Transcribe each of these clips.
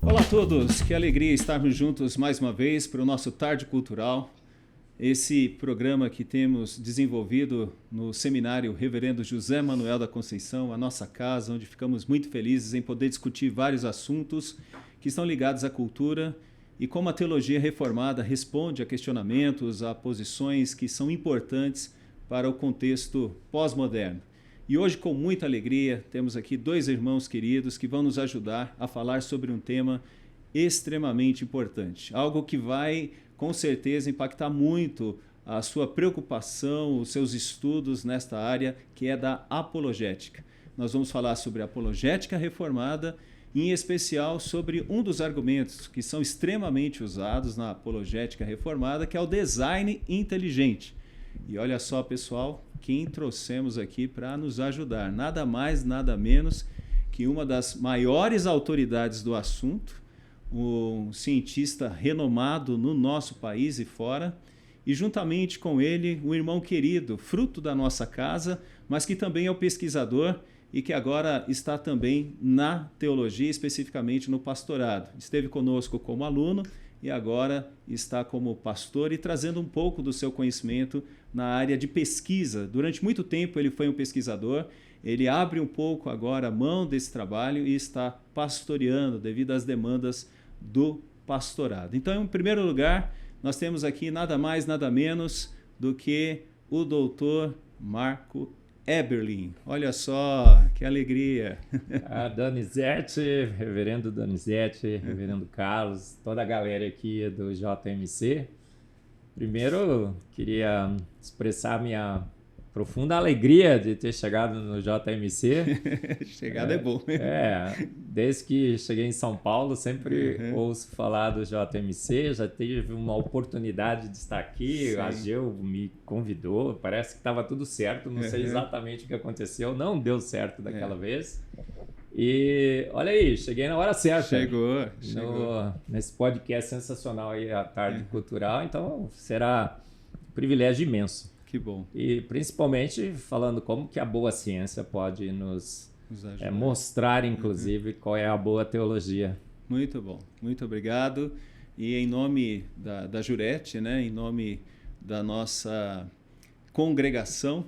Olá a todos, que alegria estarmos juntos mais uma vez para o nosso Tarde Cultural, esse programa que temos desenvolvido no seminário Reverendo José Manuel da Conceição, a nossa casa, onde ficamos muito felizes em poder discutir vários assuntos que estão ligados à cultura e como a teologia reformada responde a questionamentos, a posições que são importantes para o contexto pós-moderno. E hoje, com muita alegria, temos aqui dois irmãos queridos que vão nos ajudar a falar sobre um tema extremamente importante. Algo que vai, com certeza, impactar muito a sua preocupação, os seus estudos nesta área, que é da apologética. Nós vamos falar sobre a apologética reformada, em especial sobre um dos argumentos que são extremamente usados na apologética reformada, que é o design inteligente. E olha só, pessoal, quem trouxemos aqui para nos ajudar. Nada mais, nada menos que uma das maiores autoridades do assunto, um cientista renomado no nosso país e fora, e juntamente com ele, um irmão querido, fruto da nossa casa, mas que também é o pesquisador e que agora está também na teologia, especificamente no pastorado. Esteve conosco como aluno e agora está como pastor e trazendo um pouco do seu conhecimento na área de pesquisa. Durante muito tempo ele foi um pesquisador, ele abre um pouco agora a mão desse trabalho e está pastoreando devido às demandas do pastorado. Então, em primeiro lugar, nós temos aqui nada mais, nada menos do que o doutor Marco Eberlin. Olha só, que alegria. A Donizete, reverendo Donizete, reverendo Carlos, toda a galera aqui do JMC. Primeiro, queria expressar minha profunda alegria de ter chegado no JMC. Chegada é bom. Desde que cheguei em São Paulo, sempre ouço falar do JMC, já tive uma oportunidade de estar aqui, Sim. A Ageu me convidou, parece que estava tudo certo, não sei exatamente o que aconteceu, não deu certo daquela vez. E olha aí, cheguei na hora certa. Chegou. Nesse podcast sensacional aí, a Tarde Cultural, então será um privilégio imenso. Que bom. E principalmente falando como que a boa ciência pode nos mostrar, inclusive, qual é a boa teologia. Muito bom, muito obrigado. E em nome da Jurete, né, em nome da nossa congregação,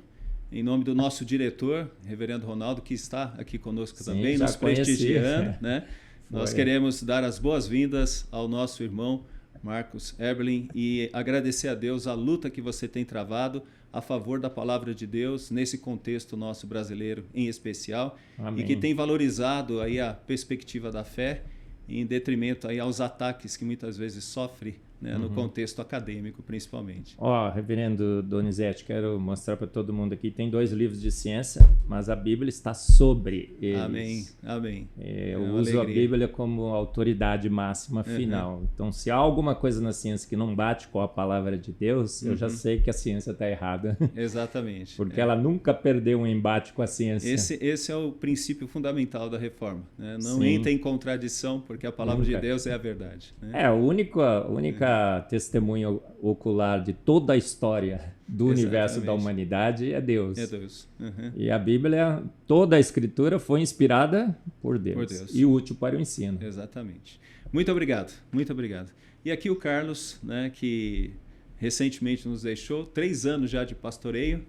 em nome do nosso diretor, reverendo Ronaldo, que está aqui conosco também, nos prestigiando, né? Nós queremos dar as boas-vindas ao nosso irmão Marcos Eberlin e agradecer a Deus a luta que você tem travado a favor da palavra de Deus nesse contexto nosso brasileiro em especial. Amém. E que tem valorizado aí a perspectiva da fé em detrimento aí aos ataques que muitas vezes sofre, né, no contexto acadêmico principalmente. Reverendo Donizete, quero mostrar para todo mundo aqui, tem 2 livros de ciência, mas a Bíblia está sobre eles. Amém. Eu uso a Bíblia como autoridade máxima final. Então, se há alguma coisa na ciência que não bate com a palavra de Deus, eu já sei que a ciência está errada. Exatamente. Porque ela nunca perdeu um embate com a ciência. Esse é o princípio fundamental da reforma, né? Não entra em contradição, porque a palavra de Deus é a verdade, né? A única testemunha ocular de toda a história do universo da humanidade é Deus. É Deus. E a Bíblia, toda a Escritura foi inspirada por Deus. E útil para o ensino. Exatamente. Muito obrigado, muito obrigado. E aqui o Carlos, né, que recentemente nos deixou, 3 anos já de pastoreio,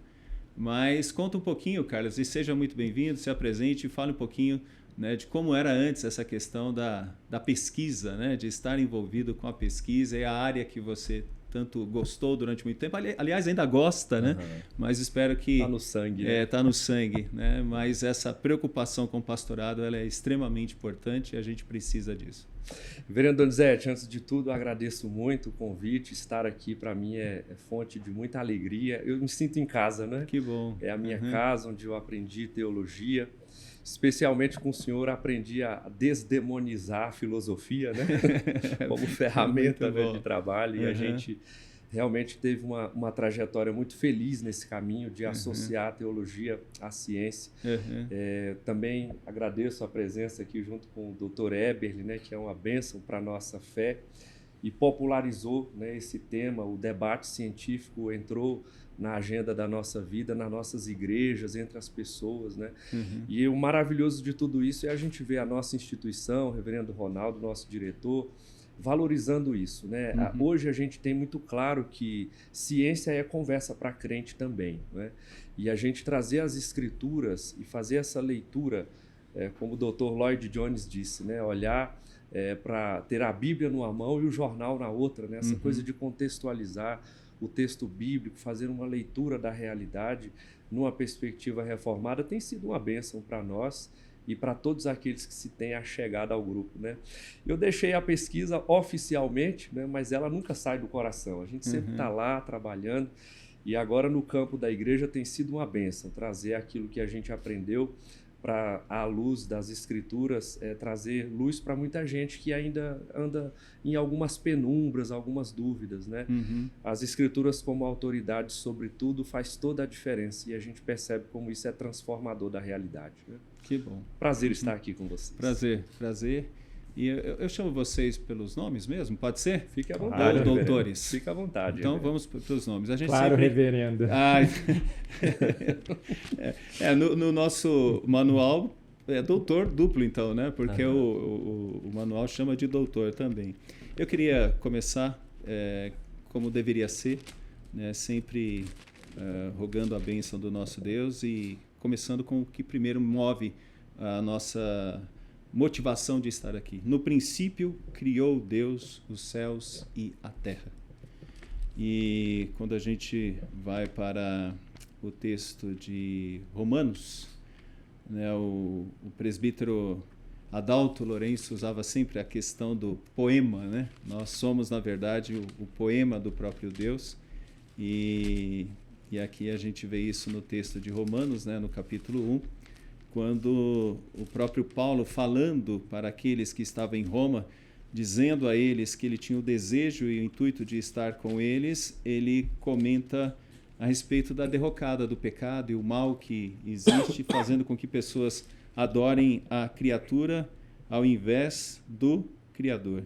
mas conta um pouquinho, Carlos, e seja muito bem-vindo, se apresente e fale um pouquinho, né, de como era antes essa questão da pesquisa, né, de estar envolvido com a pesquisa e a área que você tanto gostou durante muito tempo. Aliás, ainda gosta, né? Mas espero que... Está no sangue. Está no sangue, né? Mas essa preocupação com o pastorado ela é extremamente importante e a gente precisa disso. Reverendo Donizete, antes de tudo, eu agradeço muito o convite. Estar aqui, para mim, é fonte de muita alegria. Eu me sinto em casa, né? Que bom. É a minha casa, onde eu aprendi teologia. Especialmente com o senhor, aprendi a desdemonizar a filosofia, né? Como ferramenta, né, de trabalho. E a gente realmente teve uma trajetória muito feliz nesse caminho de associar a teologia à ciência. Também agradeço a presença aqui junto com o Dr. Eberlin, né, que é uma bênção para a nossa fé e popularizou, né, esse tema. O debate científico entrou na agenda da nossa vida, nas nossas igrejas, entre as pessoas, né? Uhum. E o maravilhoso de tudo isso é a gente ver a nossa instituição, o reverendo Ronaldo, nosso diretor, valorizando isso, né? Uhum. Hoje a gente tem muito claro que ciência é conversa para crente também, né? E a gente trazer as escrituras e fazer essa leitura, como o Dr. Lloyd Jones disse, né? Olhar para ter a Bíblia numa mão e o jornal na outra, né? Essa coisa de contextualizar o texto bíblico, fazer uma leitura da realidade numa perspectiva reformada tem sido uma bênção para nós e para todos aqueles que se têm achegado ao grupo, né? Eu deixei a pesquisa oficialmente, né? Mas ela nunca sai do coração. A gente sempre está lá trabalhando e agora no campo da igreja tem sido uma bênção trazer aquilo que a gente aprendeu para a luz das escrituras, trazer luz para muita gente que ainda anda em algumas penumbras, algumas dúvidas, né? As escrituras como autoridade sobre tudo faz toda a diferença e a gente percebe como isso é transformador da realidade, né? Que bom. Prazer estar aqui com vocês. Prazer. E eu chamo vocês pelos nomes mesmo, pode ser? Fique à vontade, Ou doutores? Fique à vontade. Então vamos para os nomes. A gente claro, sempre... reverendo. No nosso manual é doutor duplo, então, né? Porque o manual chama de doutor também. Eu queria começar como deveria ser, né? Sempre rogando a bênção do nosso Deus e começando com o que primeiro move a nossa motivação de estar aqui. No princípio, criou Deus os céus e a terra. E quando a gente vai para o texto de Romanos, né, o presbítero Adalto Lourenço usava sempre a questão do poema, né? Nós somos, na verdade, o poema do próprio Deus. E aqui a gente vê isso no texto de Romanos, né, no capítulo 1, quando o próprio Paulo, falando para aqueles que estavam em Roma, dizendo a eles que ele tinha o desejo e o intuito de estar com eles, ele comenta a respeito da derrocada do pecado e o mal que existe, fazendo com que pessoas adorem a criatura ao invés do Criador.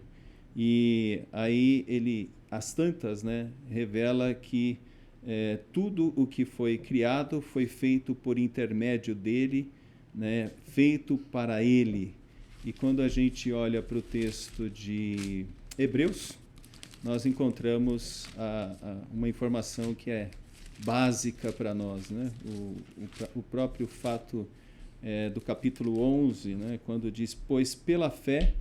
E aí ele, às tantas, né, revela que tudo o que foi criado foi feito por intermédio dele, né, feito para ele. E quando a gente olha para o texto de Hebreus, nós encontramos uma informação que é básica para nós, né? O próprio fato do capítulo 11, né, quando diz: pois pela fé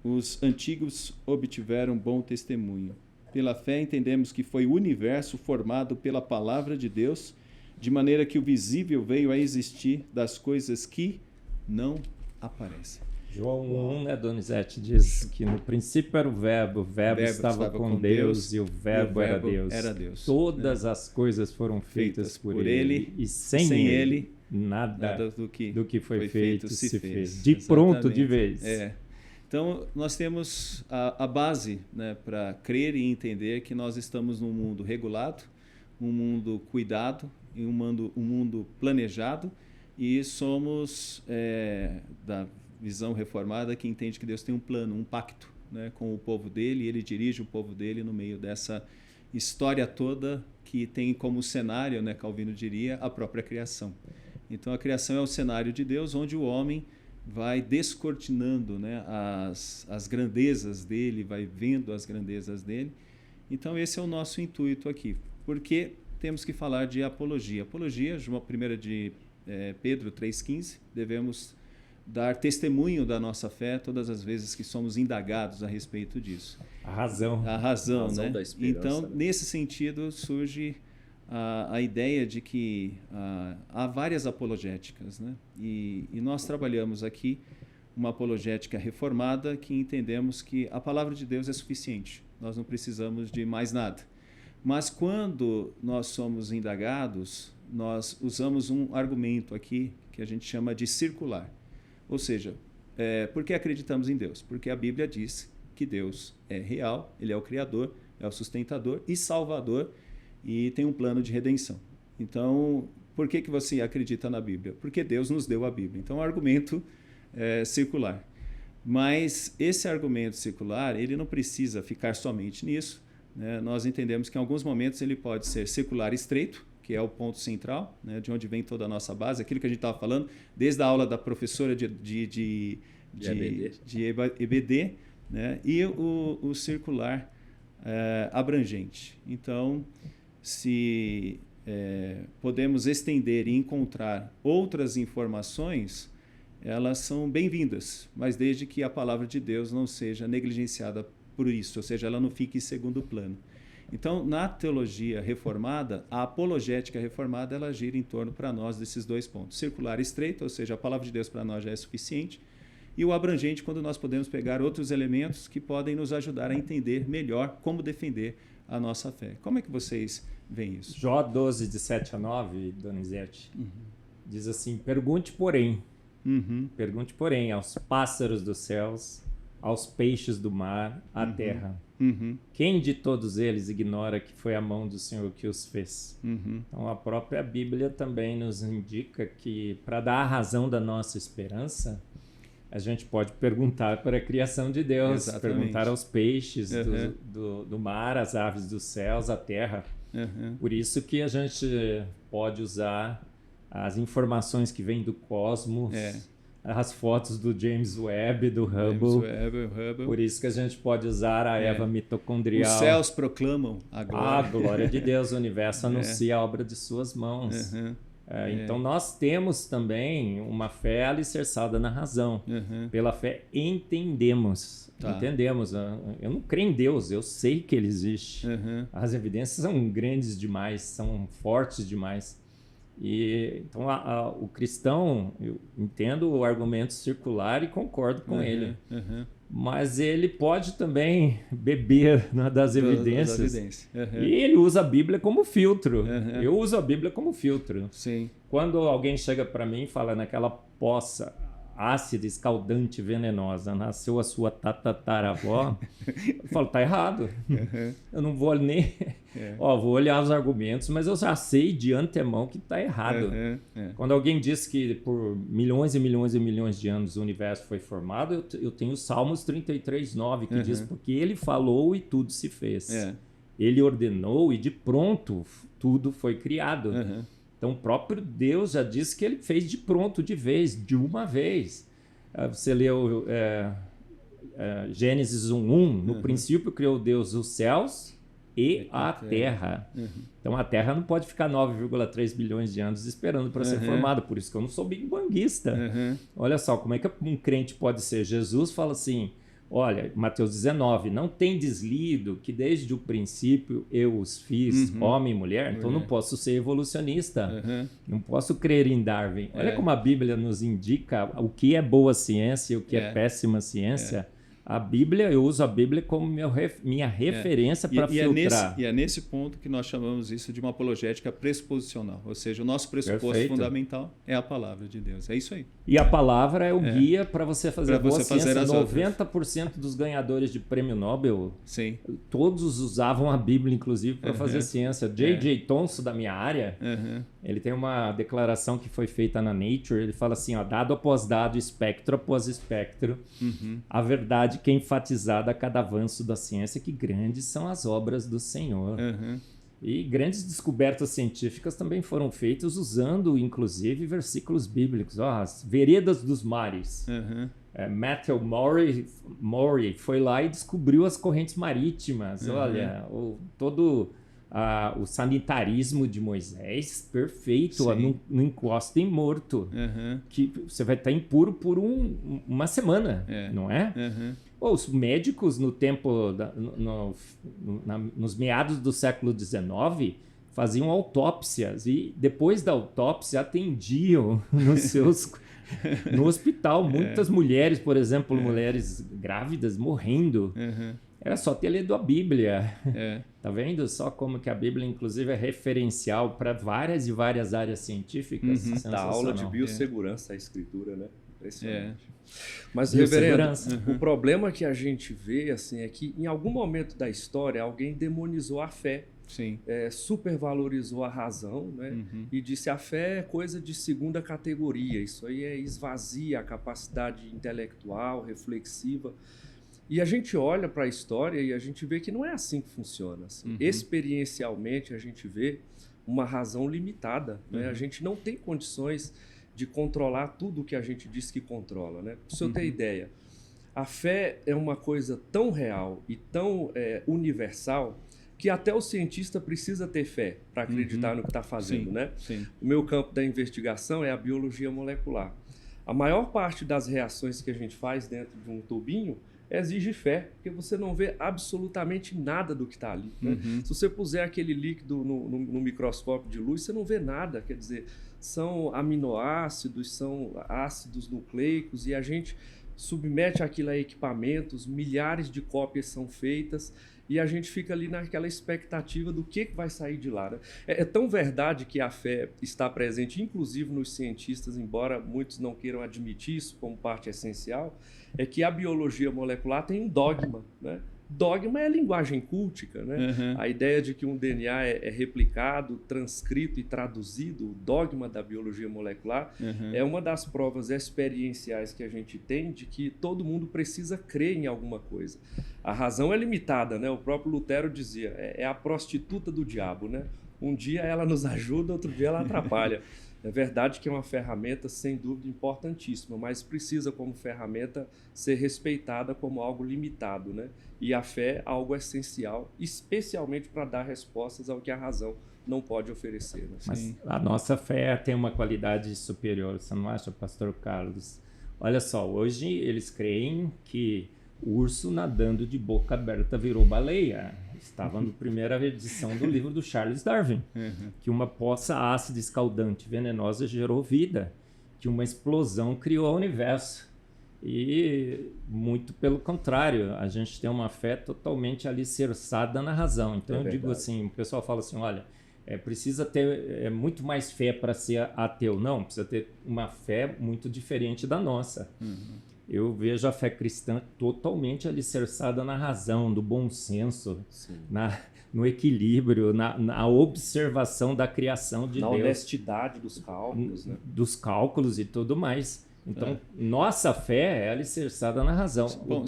os antigos obtiveram bom testemunho. Pela fé entendemos que foi o universo formado pela palavra de Deus, de maneira que o visível veio a existir das coisas que não aparecem. João 1, né, Donizete, diz que no princípio era o verbo estava com Deus e o verbo era Deus. Todas as coisas foram feitas por ele e sem ele nada do que foi feito se fez. De pronto, de vez. Então, nós temos a base, né, para crer e entender que nós estamos num mundo regulado, um mundo cuidado, em um mundo planejado, e somos da visão reformada que entende que Deus tem um plano, um pacto, né, com o povo dele, e ele dirige o povo dele no meio dessa história toda que tem como cenário, né, Calvino diria, a própria criação. Então a criação é o cenário de Deus, onde o homem vai descortinando, né, as grandezas dele, vai vendo as grandezas dele. Então esse é o nosso intuito aqui, porque temos que falar de apologia. Apologia, 1 de Pedro 3,15, devemos dar testemunho da nossa fé todas as vezes que somos indagados a respeito disso. A razão, né? Da esperança, então, né? nesse sentido, surge a ideia de que há várias apologéticas, né? E nós trabalhamos aqui uma apologética reformada que entendemos que a palavra de Deus é suficiente, nós não precisamos de mais nada. Mas quando nós somos indagados, nós usamos um argumento aqui que a gente chama de circular. Ou seja, por que acreditamos em Deus? Porque a Bíblia diz que Deus é real, Ele é o Criador, é o sustentador e Salvador e tem um plano de redenção. Então, por que você acredita na Bíblia? Porque Deus nos deu a Bíblia. Então, é um argumento circular. Mas esse argumento circular, ele não precisa ficar somente nisso, né, nós entendemos que em alguns momentos ele pode ser circular estreito, que é o ponto central, né, de onde vem toda a nossa base, aquilo que a gente estava falando, desde a aula da professora de EBD, né, e o circular abrangente. Então, se podemos estender e encontrar outras informações, elas são bem-vindas, mas desde que a palavra de Deus não seja negligenciada por isso, ou seja, ela não fique em segundo plano. Então, na teologia reformada, a apologética reformada, ela gira em torno para nós desses dois pontos. Circular estreito, ou seja, a palavra de Deus para nós já é suficiente, e o abrangente, quando nós podemos pegar outros elementos que podem nos ajudar a entender melhor como defender a nossa fé. Como é que vocês veem isso? Jó 12, de 7 a 9, Donizete, diz assim: pergunte, porém, aos pássaros dos céus, aos peixes do mar, à terra. Quem de todos eles ignora que foi a mão do Senhor que os fez? Então, a própria Bíblia também nos indica que, para dar a razão da nossa esperança, a gente pode perguntar para a criação de Deus, perguntar aos peixes do mar, às aves dos céus, à terra. Por isso que a gente pode usar as informações que vêm do cosmos, as fotos do James Webb, do Hubble. Por isso que a gente pode usar a Eva mitocondrial. Os céus proclamam a glória. A glória de Deus, o universo anuncia a obra de suas mãos. Então nós temos também uma fé alicerçada na razão. Pela fé entendemos. Eu não creio em Deus, eu sei que Ele existe. As evidências são grandes demais, são fortes demais. Então o cristão, eu entendo o argumento circular e concordo com ele. Mas ele pode também beber das evidências. E ele usa a Bíblia como filtro. Eu uso a Bíblia como filtro. Sim. Quando alguém chega para mim e fala naquela poça ácida, escaldante, venenosa, nasceu a sua tataravó, eu falo, tá errado. Eu não vou nem... vou olhar os argumentos, mas eu já sei de antemão que tá errado. Quando alguém diz que por milhões e milhões e milhões de anos o universo foi formado, eu tenho Salmos 33:9, que diz, porque ele falou e tudo se fez. Ele ordenou e de pronto tudo foi criado. Então, o próprio Deus já disse que ele fez de pronto, de vez, de uma vez. Você leu Gênesis 1:1, no princípio criou Deus os céus e a terra. Então, a terra não pode ficar 9,3 bilhões de anos esperando para ser formada, por isso que eu não sou big banguista. Olha só, como é que um crente pode ser? Jesus fala assim, olha, Mateus 19, não tendes lido que desde o princípio eu os fiz, homem e mulher, então não posso ser evolucionista, não posso crer em Darwin. Olha como a Bíblia nos indica o que é boa ciência e o que é péssima ciência. A Bíblia, eu uso a Bíblia como minha referência para filtrar. E é nesse ponto que nós chamamos isso de uma apologética pressuposicional. Ou seja, o nosso pressuposto fundamental é a palavra de Deus. É isso aí. E a palavra é o guia para você fazer boa ciência. 90% dos ganhadores de prêmio Nobel, todos usavam a Bíblia, inclusive, para fazer ciência. J.J. Thomson, da minha área, ele tem uma declaração que foi feita na Nature. Ele fala assim, dado após dado, espectro após espectro, a verdade que é enfatizada a cada avanço da ciência, que grandes são as obras do Senhor. E grandes descobertas científicas também foram feitas usando, inclusive, versículos bíblicos. As veredas dos mares. Matthew Maury foi lá e descobriu as correntes marítimas. Olha, todo o sanitarismo de Moisés, perfeito. Não encosta em morto. Que você vai estar impuro por uma semana, não é? Os médicos no tempo, nos meados do século XIX, faziam autópsias e depois da autópsia atendiam no hospital. Muitas mulheres, por exemplo, mulheres grávidas morrendo. Era só ter lido a Bíblia. Tá vendo só como que a Bíblia, inclusive, é referencial para várias e várias áreas científicas? Da aula de biossegurança, a escritura, né? Impressionante. Mas, reverendo, o problema que a gente vê assim, é que em algum momento da história alguém demonizou a fé. Supervalorizou a razão, né? E disse a fé é coisa de segunda categoria. Isso aí esvazia a capacidade intelectual, reflexiva. E a gente olha para a história e a gente vê que não é assim que funciona. Assim. Experiencialmente, a gente vê uma razão limitada. Né? A gente não tem condições de controlar tudo que a gente diz que controla. Né? Para o senhor ter ideia, a fé é uma coisa tão real e tão universal que até o cientista precisa ter fé para acreditar no que está fazendo. Sim, né? sim. O meu campo da investigação é a biologia molecular. A maior parte das reações que a gente faz dentro de um tubinho exige fé, porque você não vê absolutamente nada do que está ali. Né? Se você puser aquele líquido no microscópio de luz, você não vê nada. Quer dizer, são aminoácidos, são ácidos nucleicos, e a gente submete aquilo a equipamentos, milhares de cópias são feitas, e a gente fica ali naquela expectativa do que vai sair de lá. Né? É tão verdade que a fé está presente, inclusive nos cientistas, embora muitos não queiram admitir isso como parte essencial, é que a biologia molecular tem um dogma. Né? Dogma é linguagem cultica. Né? A ideia de que um DNA é replicado, transcrito e traduzido, o dogma da biologia molecular, é uma das provas experienciais que a gente tem de que todo mundo precisa crer em alguma coisa. A razão é limitada. Né? O próprio Lutero dizia, é a prostituta do diabo. Né? Um dia ela nos ajuda, outro dia ela atrapalha. É verdade que é uma ferramenta, sem dúvida, importantíssima, mas precisa, como ferramenta, ser respeitada como algo limitado. Né? E a fé é algo essencial, especialmente para dar respostas ao que a razão não pode oferecer. Né? Mas a nossa fé tem uma qualidade superior, você não acha, pastor Carlos? Olha só, hoje eles creem que o urso nadando de boca aberta virou baleia. Estava na primeira edição do livro do Charles Darwin, que uma poça ácida, escaldante, venenosa gerou vida, que uma explosão criou o universo. E muito pelo contrário, a gente tem uma fé totalmente alicerçada na razão. Então eu digo assim, o pessoal fala assim, olha, precisa ter muito mais fé para ser ateu. Não, precisa ter uma fé muito diferente da nossa. Eu vejo a fé cristã totalmente alicerçada na razão, do bom senso, no equilíbrio, na observação da criação de Deus. Na honestidade dos cálculos. Né? Dos cálculos e tudo mais. Então, nossa fé é alicerçada na razão. Bom,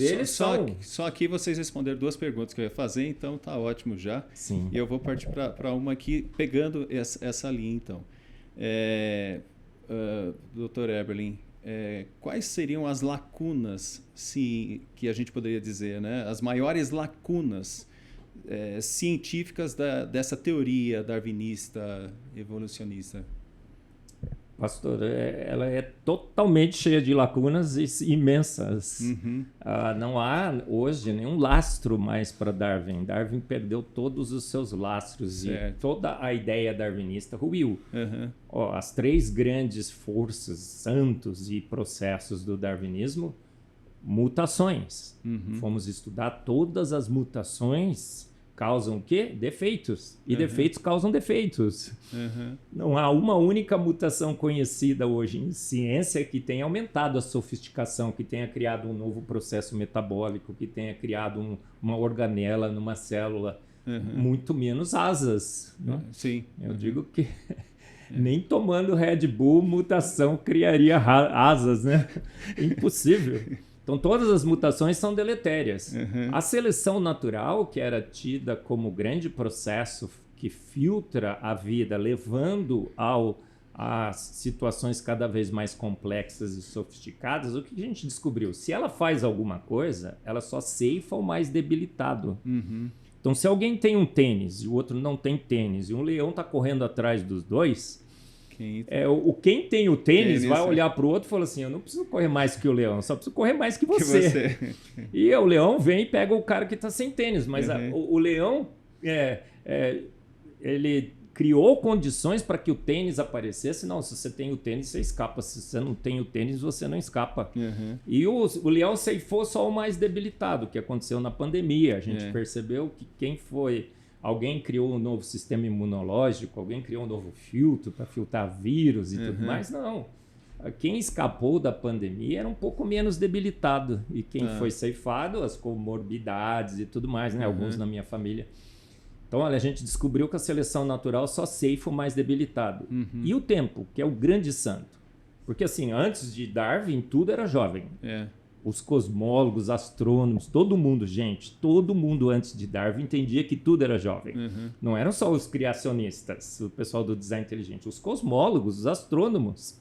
só aqui vocês responderam duas perguntas que eu ia fazer, então tá ótimo já. Sim. E eu vou partir para uma aqui, pegando essa linha, então. Dr. Eberlin, quais seriam as lacunas, que a gente poderia dizer, né? As maiores lacunas científicas dessa teoria darwinista, evolucionista? Pastor, ela é totalmente cheia de lacunas imensas. Não há hoje nenhum lastro mais para Darwin. Darwin perdeu todos os seus lastros, certo. E toda a ideia darwinista ruiu. As três grandes forças, santos e processos do darwinismo, mutações. Fomos estudar todas as mutações. Causam o quê? Defeitos. E defeitos causam defeitos. Não há uma única mutação conhecida hoje em ciência que tenha aumentado a sofisticação, que tenha criado um novo processo metabólico, que tenha criado uma organela numa célula, muito menos asas. Né? Sim. Eu digo que nem tomando Red Bull, mutação criaria asas, né? Impossível. Então, todas as mutações são deletérias. A seleção natural, que era tida como grande processo que filtra a vida, levando a situações cada vez mais complexas e sofisticadas, o que a gente descobriu? Se ela faz alguma coisa, ela só ceifa o mais debilitado. Então, se alguém tem um tênis e o outro não tem tênis, e um leão está correndo atrás dos dois... Quem tem o tênis vai olhar para o outro e fala assim, eu não preciso correr mais que o leão, só preciso correr mais que você. E o leão vem e pega o cara que está sem tênis, mas o leão ele criou condições para que o tênis aparecesse. Não, se você tem o tênis, você escapa. Se você não tem o tênis, você não escapa. E o leão ceifou só o mais debilitado, que aconteceu na pandemia. A gente percebeu que alguém criou um novo sistema imunológico, alguém criou um novo filtro para filtrar vírus e tudo mais. Não. Quem escapou da pandemia era um pouco menos debilitado. E quem foi ceifado, as comorbidades e tudo mais, né? Alguns na minha família. Então, olha, a gente descobriu que a seleção natural só ceifa o mais debilitado. E o tempo, que é o grande santo. Porque, assim, antes de Darwin, tudo era jovem. os cosmólogos, astrônomos, todo mundo, gente, todo mundo antes de Darwin entendia que tudo era jovem. Não eram só os criacionistas, o pessoal do design inteligente, os cosmólogos, os astrônomos.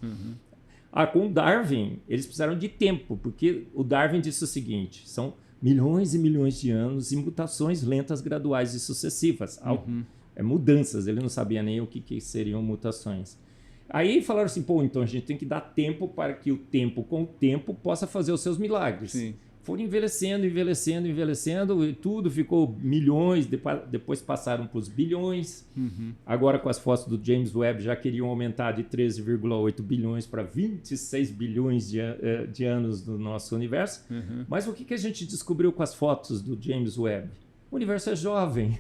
Com Darwin, eles precisaram de tempo, porque o Darwin disse o seguinte, são milhões e milhões de anos e mutações lentas, graduais e sucessivas. Mudanças, ele não sabia nem o que seriam mutações. Aí falaram assim, então a gente tem que dar tempo para que o tempo, com o tempo, possa fazer os seus milagres. Sim. Foram envelhecendo, e tudo ficou milhões, depois passaram para os bilhões. Agora, com as fotos do James Webb, já queriam aumentar de 13,8 bilhões para 26 bilhões de anos do nosso universo. Mas o que a gente descobriu com as fotos do James Webb? O universo é jovem.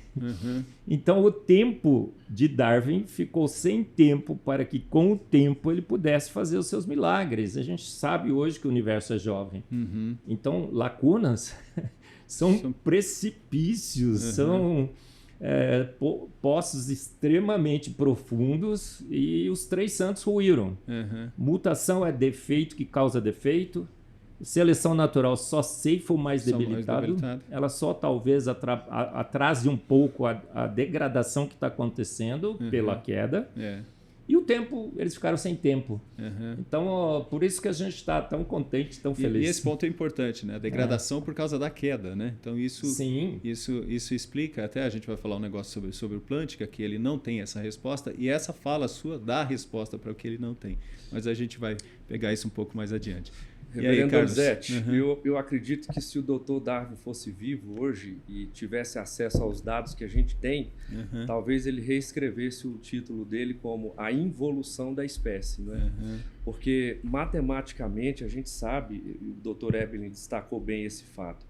Então, o tempo de Darwin ficou sem tempo para que, com o tempo, ele pudesse fazer os seus milagres. A gente sabe hoje que o universo é jovem. Então, lacunas são precipícios, são poços extremamente profundos e os três santos ruíram. Mutação é defeito que causa defeito. Seleção natural só ceifa o mais debilitado. Ela só talvez atrase um pouco a degradação que está acontecendo pela queda. E o tempo, eles ficaram sem tempo. Então, por isso que a gente está tão contente, tão feliz. E esse ponto é importante, né? A degradação por causa da queda, né? Então, isso explica, até a gente vai falar um negócio sobre o Plântica, que ele não tem essa resposta, e essa fala sua dá a resposta para o que ele não tem. Mas a gente vai pegar isso um pouco mais adiante. Reverendo Donizete, eu acredito que se o Dr. Darwin fosse vivo hoje e tivesse acesso aos dados que a gente tem, talvez ele reescrevesse o título dele como A Involução da Espécie. Né? Porque matematicamente a gente sabe, e o Dr. Eppelin destacou bem esse fato,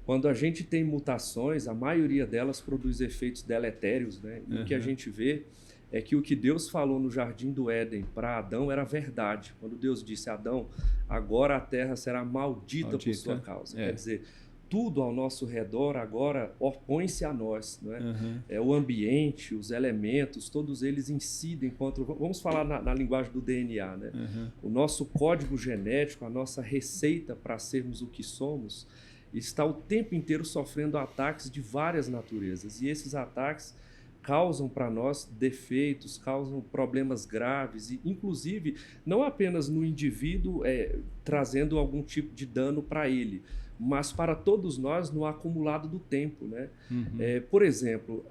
quando a gente tem mutações, a maioria delas produz efeitos deletérios. Né? E o que a gente vê é que o que Deus falou no Jardim do Éden para Adão era verdade. Quando Deus disse a Adão, agora a terra será maldita por sua causa. Quer dizer, tudo ao nosso redor agora opõe-se a nós. Não é? O ambiente, os elementos, todos eles incidem contra... Vamos falar na linguagem do DNA. Né? O nosso código genético, a nossa receita para sermos o que somos, está o tempo inteiro sofrendo ataques de várias naturezas. E esses ataques causam para nós defeitos, causam problemas graves, e inclusive não apenas no indivíduo trazendo algum tipo de dano para ele, mas para todos nós no acumulado do tempo. Né? Por exemplo,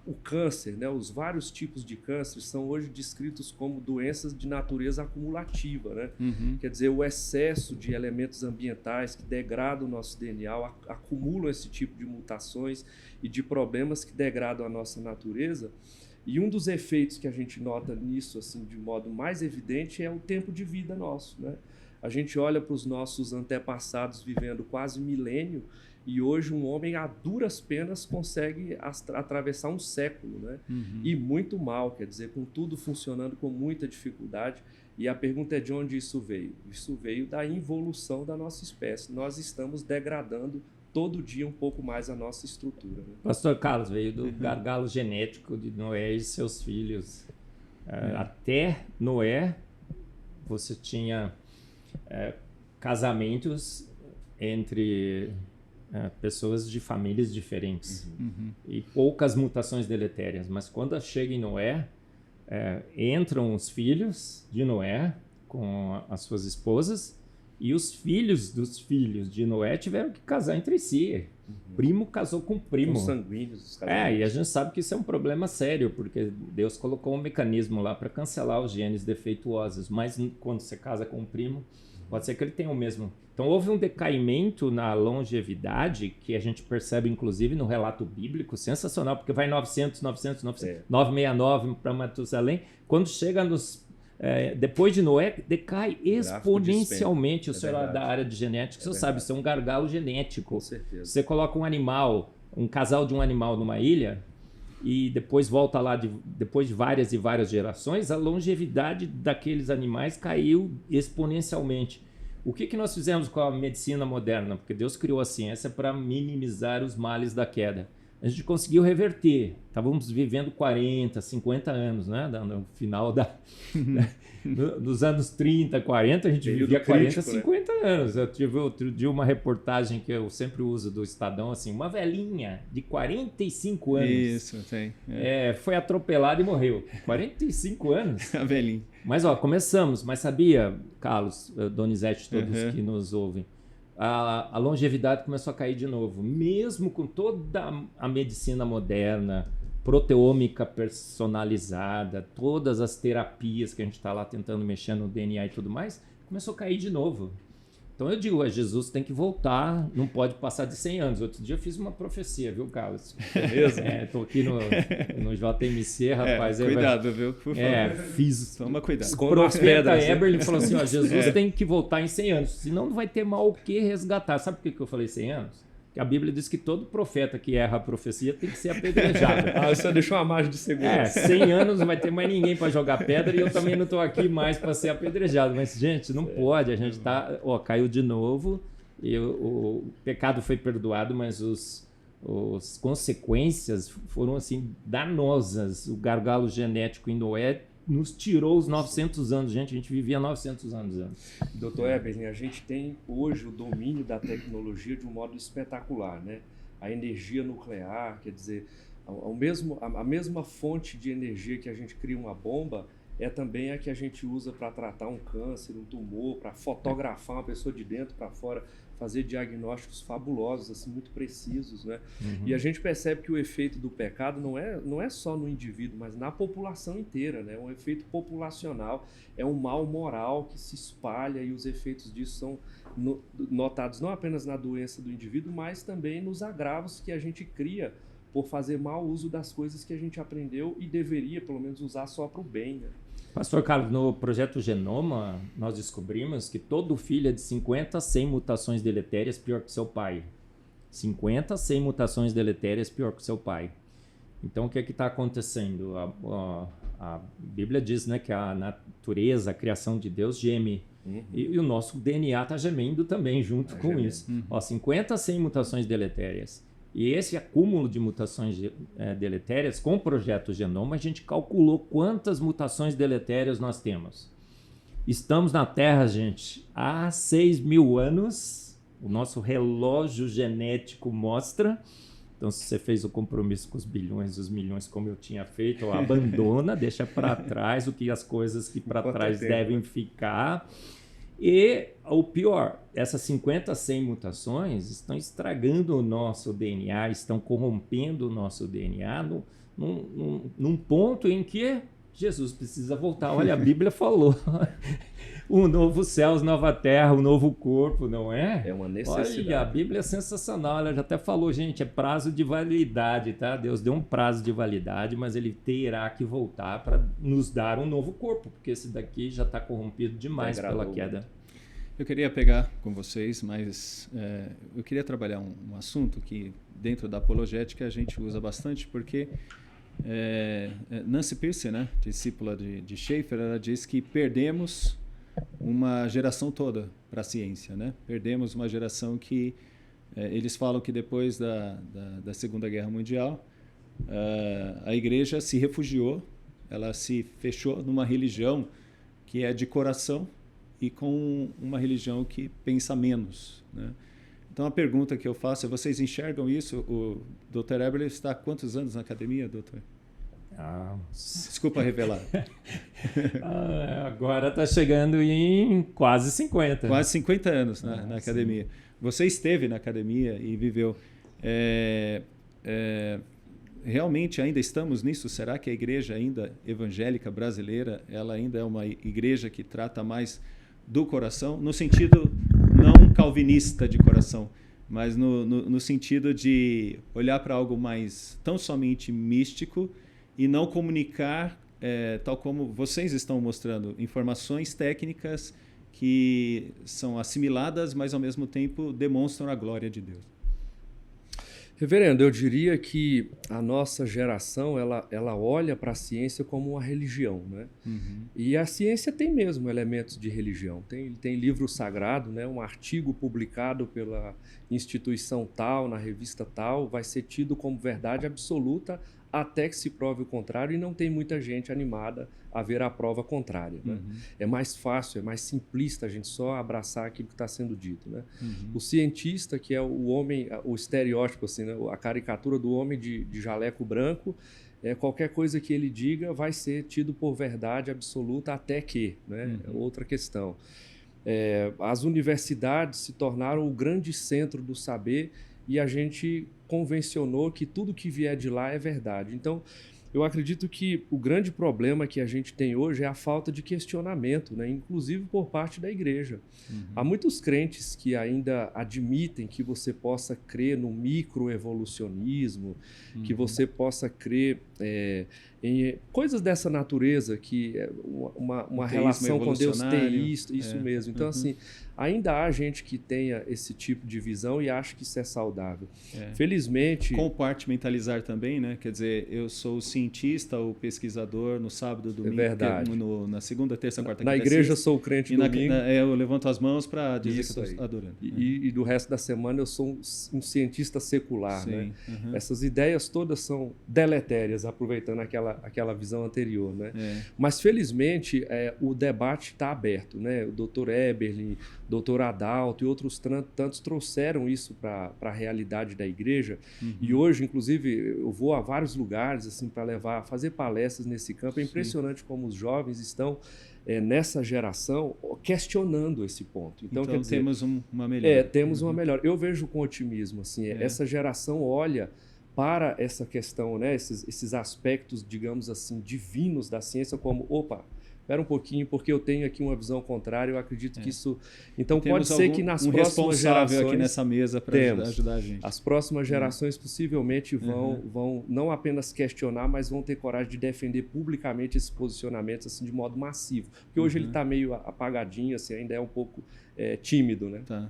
o câncer, né? Os vários tipos de câncer são hoje descritos como doenças de natureza acumulativa. Né? Quer dizer, o excesso de elementos ambientais que degradam o nosso DNA, acumulam esse tipo de mutações e de problemas que degradam a nossa natureza. E um dos efeitos que a gente nota nisso assim, de modo mais evidente é o tempo de vida nosso. Né? A gente olha para os nossos antepassados vivendo quase milênio e hoje um homem a duras penas consegue atravessar um século. Né? E muito mal, quer dizer, com tudo funcionando com muita dificuldade. E a pergunta é de onde isso veio? Isso veio da involução da nossa espécie. Nós estamos degradando todo dia um pouco mais a nossa estrutura. Né? Pastor Carlos, veio do gargalo genético de Noé e seus filhos. Até Noé, você tinha casamentos entre pessoas de famílias diferentes e poucas mutações deletérias. Mas quando chega em Noé, entram os filhos de Noé com as suas esposas, e os filhos dos filhos de Noé tiveram que casar entre si. Primo casou com primo. Com sanguíneos. E a gente sabe que isso é um problema sério, porque Deus colocou um mecanismo lá para cancelar os genes defeituosos. Mas quando você casa com um primo, pode ser que ele tenha o mesmo. Então houve um decaimento na longevidade, que a gente percebe inclusive no relato bíblico, sensacional, porque vai 900, 969 para Matusalém. Quando chega depois de Noé, decai exponencialmente. O senhor da área de genética, você sabe, isso é um gargalo genético. Com certeza. Você coloca um casal de um animal numa ilha e depois volta lá, depois de várias e várias gerações, a longevidade daqueles animais caiu exponencialmente. O que nós fizemos com a medicina moderna? Porque Deus criou a ciência para minimizar os males da queda. A gente conseguiu reverter. Estávamos vivendo 40, 50 anos, né? No final Nos anos 30, 40, a gente Período vivia 40, crítico, 50 anos. Eu tive outro dia uma reportagem que eu sempre uso do Estadão, assim, uma velhinha de 45 anos. Isso, tem. Foi atropelada e morreu. 45 anos. A velhinha. Mas, começamos. Mas sabia, Carlos, Donizete, todos que nos ouvem, a longevidade começou a cair de novo. Mesmo com toda a medicina moderna, proteômica personalizada, todas as terapias que a gente está lá tentando mexer no DNA e tudo mais, começou a cair de novo. Então eu digo, Jesus tem que voltar, não pode passar de 100 anos. Outro dia eu fiz uma profecia, viu, Carlos? É mesmo? Estou aqui no JMC, rapaz. Cuidado, viu? Por favor. Fiz. Toma cuidado. O profeta Eberle falou assim, Jesus tem que voltar em 100 anos, senão não vai ter mal o que resgatar. Sabe por que eu falei 100 anos? Porque a Bíblia diz que todo profeta que erra a profecia tem que ser apedrejado. Você deixou uma margem de segurança. 100 anos não vai ter mais ninguém para jogar pedra e eu também não estou aqui mais para ser apedrejado. Mas, gente, não pode. A gente caiu de novo e o pecado foi perdoado, mas as consequências foram assim danosas. O gargalo genético em Noé nos tirou os 900 anos. Gente, a gente vivia 900 anos antes. Doutor Eberle, a gente tem hoje o domínio da tecnologia de um modo espetacular, né? A energia nuclear, quer dizer, a mesma fonte de energia que a gente cria uma bomba é também a que a gente usa para tratar um câncer, um tumor, para fotografar uma pessoa de dentro para fora, fazer diagnósticos fabulosos, assim, muito precisos, né? E a gente percebe que o efeito do pecado não é só no indivíduo, mas na população inteira, né? É um efeito populacional, é um mal moral que se espalha e os efeitos disso são notados não apenas na doença do indivíduo, mas também nos agravos que a gente cria por fazer mau uso das coisas que a gente aprendeu e deveria, pelo menos, usar só para o bem, né? Pastor Carlos, no projeto Genoma, nós descobrimos que todo filho é de 50 a 100 mutações deletérias pior que seu pai. 50 a 100 mutações deletérias pior que seu pai. Então, o que é que está acontecendo? A Bíblia diz, né, que a natureza, a criação de Deus geme. E o nosso DNA está gemendo também junto com isso. 50 a 100 mutações deletérias. E esse acúmulo de mutações deletérias, com o projeto Genoma, a gente calculou quantas mutações deletérias nós temos. Estamos na Terra, gente, há 6.000 anos. O nosso relógio genético mostra. Então, se você fez o compromisso com os bilhões, os milhões, como eu tinha feito, abandona, deixa para trás as coisas que para trás devem ficar. E o pior, essas 50, 100 mutações estão estragando o nosso DNA, estão corrompendo o nosso DNA num ponto em que Jesus precisa voltar. Olha, a Bíblia falou, um novo céu, nova terra, um novo corpo, não é? É uma necessidade. Olha, a Bíblia é sensacional, ela já até falou, gente, é prazo de validade, tá? Deus deu um prazo de validade, mas ele terá que voltar para nos dar um novo corpo, porque esse daqui já está corrompido demais pela queda. Eu queria pegar com vocês, mas eu queria trabalhar um assunto que dentro da apologética a gente usa bastante, porque Nancy Pearcey, né, discípula de Schaeffer, ela diz que perdemos uma geração toda para a ciência, né? Perdemos uma geração que eles falam que depois da Segunda Guerra Mundial a igreja se refugiou, ela se fechou numa religião que é de coração e com uma religião que pensa menos, né? Então a pergunta que eu faço é: vocês enxergam isso? O Dr. Eberle está há quantos anos na academia, doutor? Desculpa revelar. Agora está chegando em quase 50. Quase 50 anos na academia. Você esteve na academia e viveu. Realmente ainda estamos nisso? Será que a igreja ainda evangélica brasileira, ela ainda é uma igreja que trata mais do coração, no sentido não calvinista de coração, mas no sentido de olhar para algo mais tão somente místico e não comunicar, tal como vocês estão mostrando, informações técnicas que são assimiladas, mas ao mesmo tempo demonstram a glória de Deus? Reverendo, eu diria que a nossa geração ela olha para a ciência como uma religião, né? E a ciência tem mesmo elementos de religião. Tem livro sagrado, né? Um artigo publicado pela instituição tal, na revista tal, vai ser tido como verdade absoluta até que se prove o contrário, e não tem muita gente animada a ver a prova contrária. Né? É mais fácil, é mais simplista a gente só abraçar aquilo que está sendo dito. Né? O cientista, que é o homem, o estereótipo, assim, né? A caricatura do homem de jaleco branco, qualquer coisa que ele diga vai ser tido por verdade absoluta até que, né? Outra questão. As universidades se tornaram o grande centro do saber e a gente convencionou que tudo que vier de lá é verdade. Então, eu acredito que o grande problema que a gente tem hoje é a falta de questionamento, né? Inclusive por parte da igreja. Há muitos crentes que ainda admitem que você possa crer no microevolucionismo, que você possa crer em coisas dessa natureza, que é uma relação com Deus teísta, isso mesmo. Então, assim, ainda há gente que tenha esse tipo de visão e acha que isso é saudável. Felizmente... Compartimentalizar também, né? Quer dizer, eu sou o cientista, o pesquisador no sábado, domingo, verdade. Na segunda, terça, quarta, na quinta, igreja sexta, sou o crente domingo. Eu levanto as mãos para dizer isso que estou adorando. E do resto da semana eu sou um cientista secular. Né? Essas ideias todas são deletérias, aproveitando aquela visão anterior. Né? Mas, felizmente, o debate está aberto. Né? O Dr. Eberlin, o Dr. Adalto e outros tantos trouxeram isso para a realidade da igreja. E hoje, inclusive, eu vou a vários lugares assim, para fazer palestras nesse campo. É impressionante como os jovens estão nessa geração questionando esse ponto. Então quer dizer, temos uma melhora. Temos uma melhora. Eu vejo com otimismo. Assim, essa geração olha para essa questão, né, esses aspectos, digamos assim, divinos da ciência como, espera um pouquinho, porque eu tenho aqui uma visão contrária, eu acredito que isso... Então, pode ser que nas próximas gerações... aqui nessa mesa para ajudar a gente. As próximas gerações possivelmente vão não apenas questionar, mas vão ter coragem de defender publicamente esses posicionamentos assim, de modo massivo. Porque hoje ele está meio apagadinho, assim, ainda é um pouco tímido, né? Tá.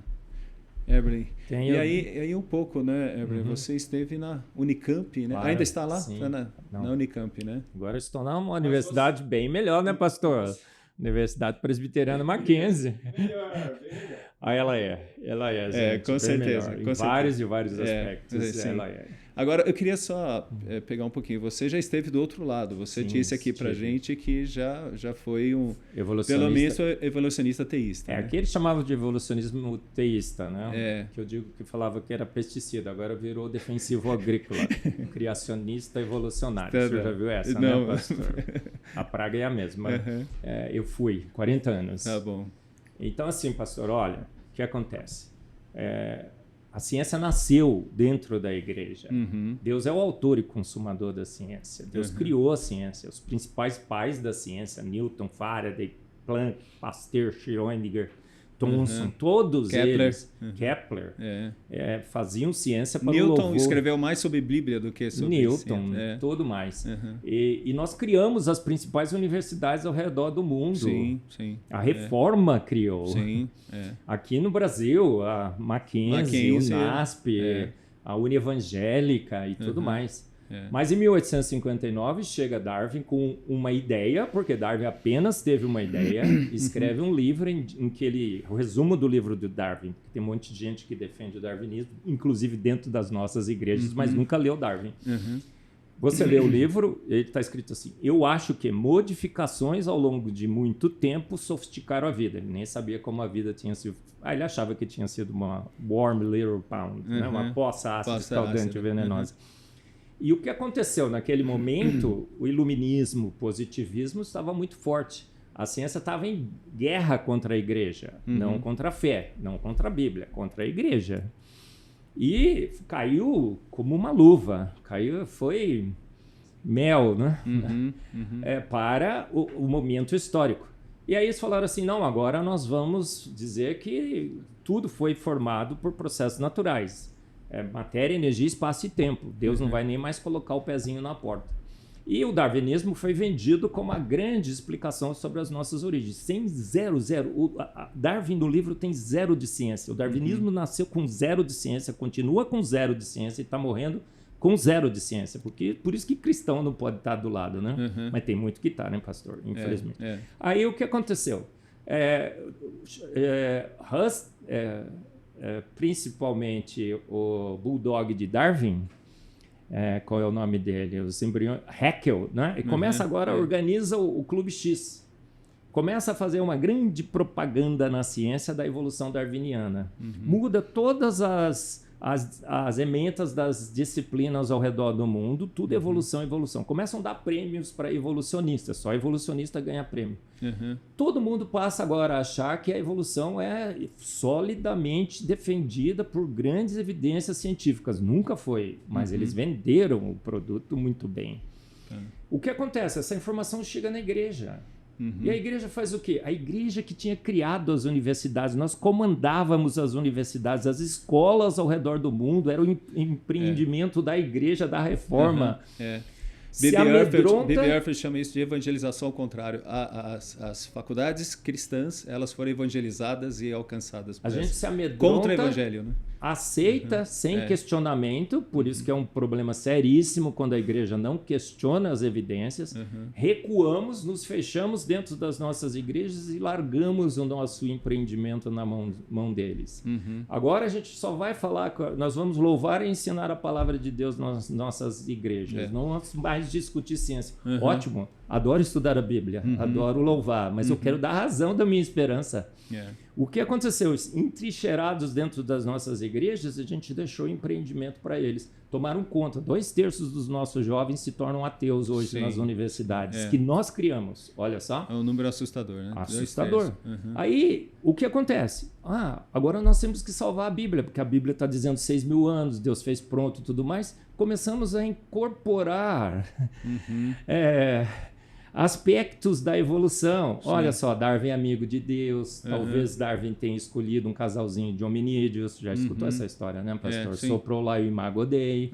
Eberlin. E aí um pouco, né, Eberlin? Você esteve na Unicamp, né? Claro, ainda está lá? Sim. Na Unicamp, né? Agora estou numa universidade bem melhor, né, pastor? Universidade Presbiteriana Mackenzie. Ah, ela é, gente, com certeza. Em vários aspectos, ela é. Agora, eu queria só pegar um pouquinho. Você já esteve do outro lado. Você disse aqui pra gente que já foi pelo menos evolucionista teísta. Aqui eles chamavam de evolucionismo teísta, né? Que eu digo que falava que era pesticida, agora virou defensivo agrícola. Criacionista evolucionário. Você já viu essa, Não. né, pastor? A praga é a mesma. Eu fui, 40 anos. Tá bom. Então, assim, pastor, olha, o que acontece? A ciência nasceu dentro da igreja. Deus é o autor e consumador da ciência. Deus criou a ciência. Os principais pais da ciência, Newton, Faraday, Planck, Pasteur, Schrödinger, Thomson, todos eles, Kepler, faziam ciência para o louvor. Newton escreveu mais sobre Bíblia do que sobre Newton, tudo mais. E nós criamos as principais universidades ao redor do mundo. Sim. A Reforma criou. Sim. Aqui no Brasil, a Mackenzie, o NASP, a Unievangélica e tudo mais. Mas em 1859 chega Darwin com uma ideia, porque Darwin apenas teve uma ideia, escreve um livro em que o resumo do livro do Darwin, que tem um monte de gente que defende o darwinismo, inclusive dentro das nossas igrejas, mas nunca leu Darwin. Você lê o livro, ele está escrito assim: eu acho que modificações ao longo de muito tempo sofisticaram a vida. Ele nem sabia como a vida tinha sido. Ele achava que tinha sido uma warm little pound, né? Uma poça ácida, escaldante, venenosa. E o que aconteceu naquele momento, o iluminismo, o positivismo estava muito forte. A ciência estava em guerra contra a igreja, não contra a fé, não contra a Bíblia, contra a igreja. E caiu como uma luva, foi mel, né? Para o momento histórico. E aí eles falaram assim, não, agora nós vamos dizer que tudo foi formado por processos naturais. Matéria, energia, espaço e tempo. Deus não vai nem mais colocar o pezinho na porta. E o darwinismo foi vendido como a grande explicação sobre as nossas origens. Sem zero. Darwin no livro tem 0 de ciência. O darwinismo nasceu com 0 de ciência, continua com 0 de ciência e está morrendo com 0 de ciência. Por isso que cristão não pode estar do lado, né? Mas tem muito que está, né, pastor? Infelizmente. Aí o que aconteceu? Huss... principalmente o Bulldog de Darwin, qual é o nome dele? Os embriões, Haeckel, né? E começa agora, organiza o Clube X. Começa a fazer uma grande propaganda na ciência da evolução darwiniana. Muda todas as ementas das disciplinas ao redor do mundo, tudo evolução, evolução. Começam a dar prêmios para evolucionistas, só evolucionista ganha prêmio. Todo mundo passa agora a achar que a evolução é solidamente defendida por grandes evidências científicas. Nunca foi, mas eles venderam o produto muito bem. O que acontece? Essa informação chega na igreja. E a igreja faz o quê? A igreja que tinha criado as universidades, nós comandávamos as universidades, as escolas ao redor do mundo, era o empreendimento da igreja, da reforma. B.B. Arthur chama isso de evangelização ao contrário. As faculdades cristãs, elas foram evangelizadas e alcançadas por a gente se amedronta, contra o evangelho, né? Aceita sem questionamento, por isso que é um problema seríssimo quando a igreja não questiona as evidências. Recuamos, nos fechamos dentro das nossas igrejas e largamos o nosso empreendimento na mão deles. Agora a gente só vai falar, nós vamos louvar e ensinar a palavra de Deus nas nossas igrejas, não vamos mais discutir ciência. Ótimo, adoro estudar a Bíblia, adoro louvar, mas eu quero dar razão da minha esperança. O que aconteceu? Entrincheirados dentro das nossas igrejas, a gente deixou empreendimento para eles. Tomaram conta. 2/3 dos nossos jovens se tornam ateus hoje nas universidades, que nós criamos. Olha só. É um número assustador, né? Assustador. Aí, o que acontece? Agora nós temos que salvar a Bíblia, porque a Bíblia está dizendo 6.000 anos, Deus fez pronto e tudo mais. Começamos a incorporar aspectos da evolução. Olha só, Darwin é amigo de Deus. Talvez Darwin tenha escolhido um casalzinho de hominídeos. Já escutou essa história, né, pastor? Soprou lá o Imago Dei.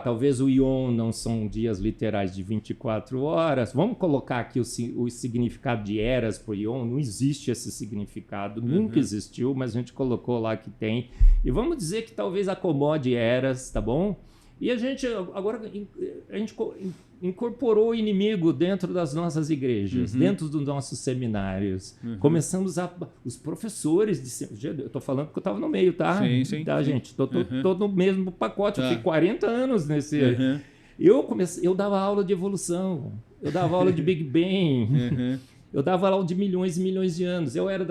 Talvez o Ion não são dias literais de 24 horas. Vamos colocar aqui o significado de eras para o Ion. Não existe esse significado. Nunca existiu, mas a gente colocou lá que tem. E vamos dizer que talvez acomode eras, tá bom? E a gente incorporou o inimigo dentro das nossas igrejas, dentro dos nossos seminários. Começamos os professores eu estou falando porque eu estava no meio, tá? Sim. Gente? Estou no mesmo pacote. Eu fiquei 40 anos nesse... Eu dava aula de evolução, eu dava aula de Big Bang, eu dava aula de milhões e milhões de anos. Eu era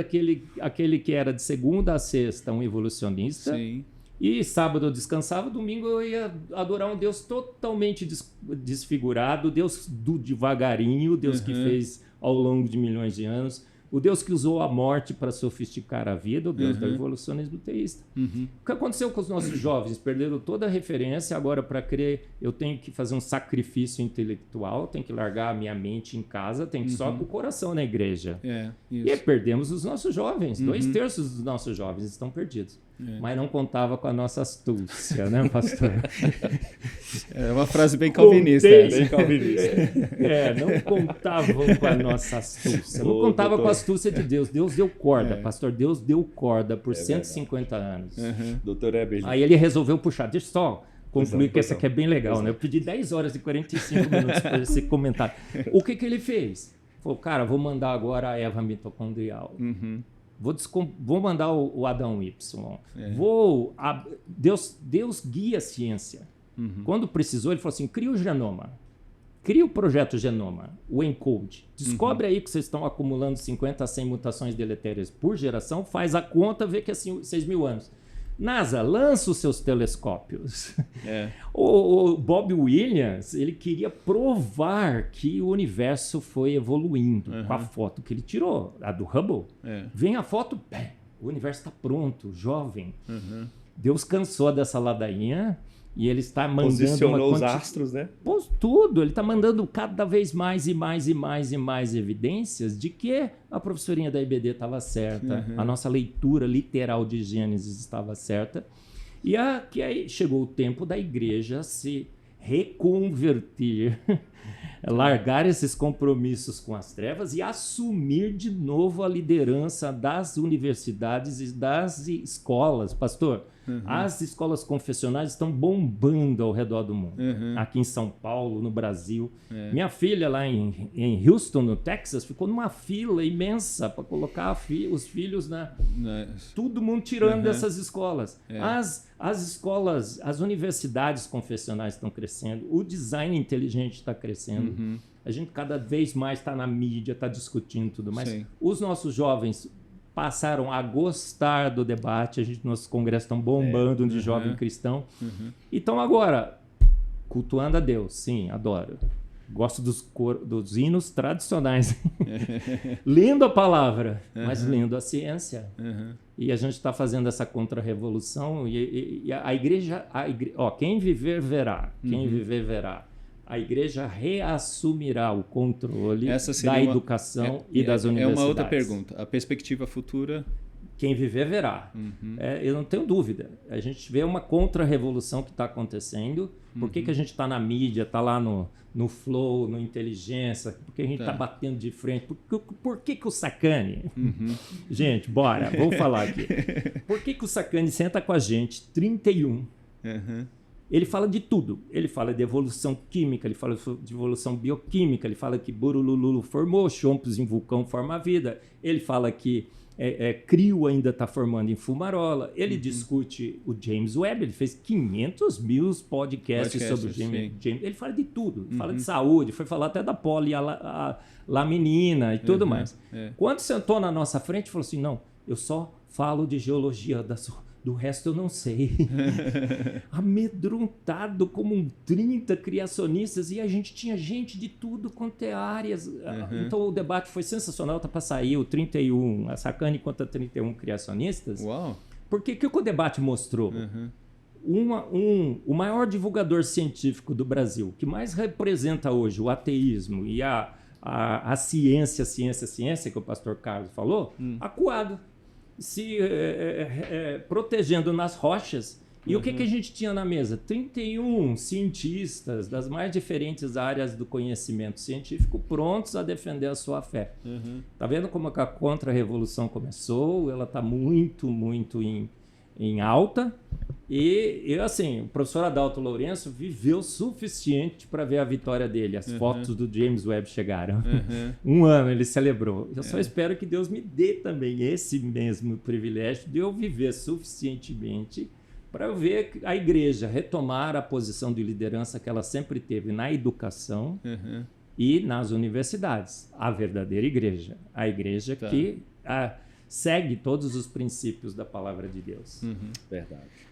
aquele que era de segunda a sexta um evolucionista. Sim. E sábado eu descansava, domingo eu ia adorar um Deus totalmente desfigurado, Deus do devagarinho, Deus que fez ao longo de milhões de anos, o Deus que usou a morte para sofisticar a vida, o Deus do evolucionismo teísta. O que aconteceu com os nossos jovens? Perderam toda a referência, agora para crer eu tenho que fazer um sacrifício intelectual, tenho que largar a minha mente em casa, tenho que só com o coração na igreja. E aí perdemos os nossos jovens, 2/3 dos nossos jovens estão perdidos. Mas não contava com a nossa astúcia, né, pastor? É uma frase bem calvinista. Bem calvinista. Não contavam com a nossa astúcia. Não contava com a astúcia de Deus. Deus deu corda, pastor. Deus deu corda por 150 anos. Doutor Eberle. Aí ele resolveu puxar. Deixa eu só concluir que essa aqui é bem legal, né? Eu pedi 10 horas e 45 minutos para esse comentário. O que ele fez? Falou, cara, vou mandar agora a Eva mitocondrial. Vou mandar o Adão Y. Deus guia a ciência. Quando precisou, ele falou assim, cria o genoma. Cria o projeto Genoma, o ENCODE. Descobre aí que vocês estão acumulando 50 a 100 mutações deletérias por geração, faz a conta, vê que é 6.000 anos. NASA, lança os seus telescópios. O Bob Williams, ele queria provar que o universo foi evoluindo com a foto que ele tirou, a do Hubble. Vem a foto, o universo está pronto, jovem. Deus cansou dessa ladainha e ele está mandando... Posicionou os astros, né? Tudo, ele está mandando cada vez mais e mais e mais e mais evidências de que a professorinha da IBD estava certa, a nossa leitura literal de Gênesis estava certa, e que aí chegou o tempo da igreja se reconverter, largar esses compromissos com as trevas e assumir de novo a liderança das universidades e das escolas. Pastor, As escolas confessionais estão bombando ao redor do mundo. Aqui em São Paulo, no Brasil. Minha filha lá em Houston, no Texas, ficou numa fila imensa para colocar os filhos na... Todo mundo tirando dessas escolas. As escolas, as universidades confessionais estão crescendo. O design inteligente está crescendo. A gente cada vez mais está na mídia, está discutindo tudo mais. Sim. Os nossos jovens passaram a gostar do debate. Nossos congressos estão bombando de jovem cristão. Então agora, cultuando a Deus, sim, adoro. Gosto dos hinos tradicionais. Lendo a palavra, mas lendo a ciência. E a gente está fazendo essa contra-revolução. E a igreja... quem viver, verá. Quem viver, verá. A igreja reassumirá o controle da educação e das universidades. É uma outra pergunta. A perspectiva futura... Quem viver, verá. Eu não tenho dúvida. A gente vê uma contra-revolução que está acontecendo. Por que a gente está na mídia, está lá no Flow, no Inteligência? Por que a gente está batendo de frente? Por que o Sacani... Gente, bora, vamos falar aqui. Por que o Sacani senta com a gente, 31... Ele fala de tudo. Ele fala de evolução química, ele fala de evolução bioquímica, ele fala que Burululu formou, chompos em vulcão forma a vida. Ele fala que Crio ainda está formando em fumarola. Ele discute o James Webb, ele fez 500 mil podcasts sobre o James. Ele fala de tudo. Fala de saúde, foi falar até da polilaminina e tudo mais. Quando sentou na nossa frente, falou assim, não, eu só falo de geologia do resto eu não sei. Amedrontado como 30 criacionistas e a gente tinha gente de tudo quanto é áreas. Então o debate foi sensacional, tá para sair o 31, a Sacani contra 31 criacionistas. Uau! Porque o que o debate mostrou? O maior divulgador científico do Brasil, que mais representa hoje o ateísmo e a ciência que o pastor Carlos falou, acuado. Se protegendo nas rochas. E o que a gente tinha na mesa? 31 cientistas das mais diferentes áreas do conhecimento científico prontos a defender a sua fé. Tá vendo como a contra-revolução começou? Ela está muito, muito em alta. E assim, o professor Adalto Lourenço viveu o suficiente para ver a vitória dele. As fotos do James Webb chegaram. Um ano ele celebrou. Eu só espero que Deus me dê também esse mesmo privilégio de eu viver suficientemente para eu ver a igreja retomar a posição de liderança que ela sempre teve na educação e nas universidades. A verdadeira igreja. A igreja que segue todos os princípios da palavra de Deus. Verdade.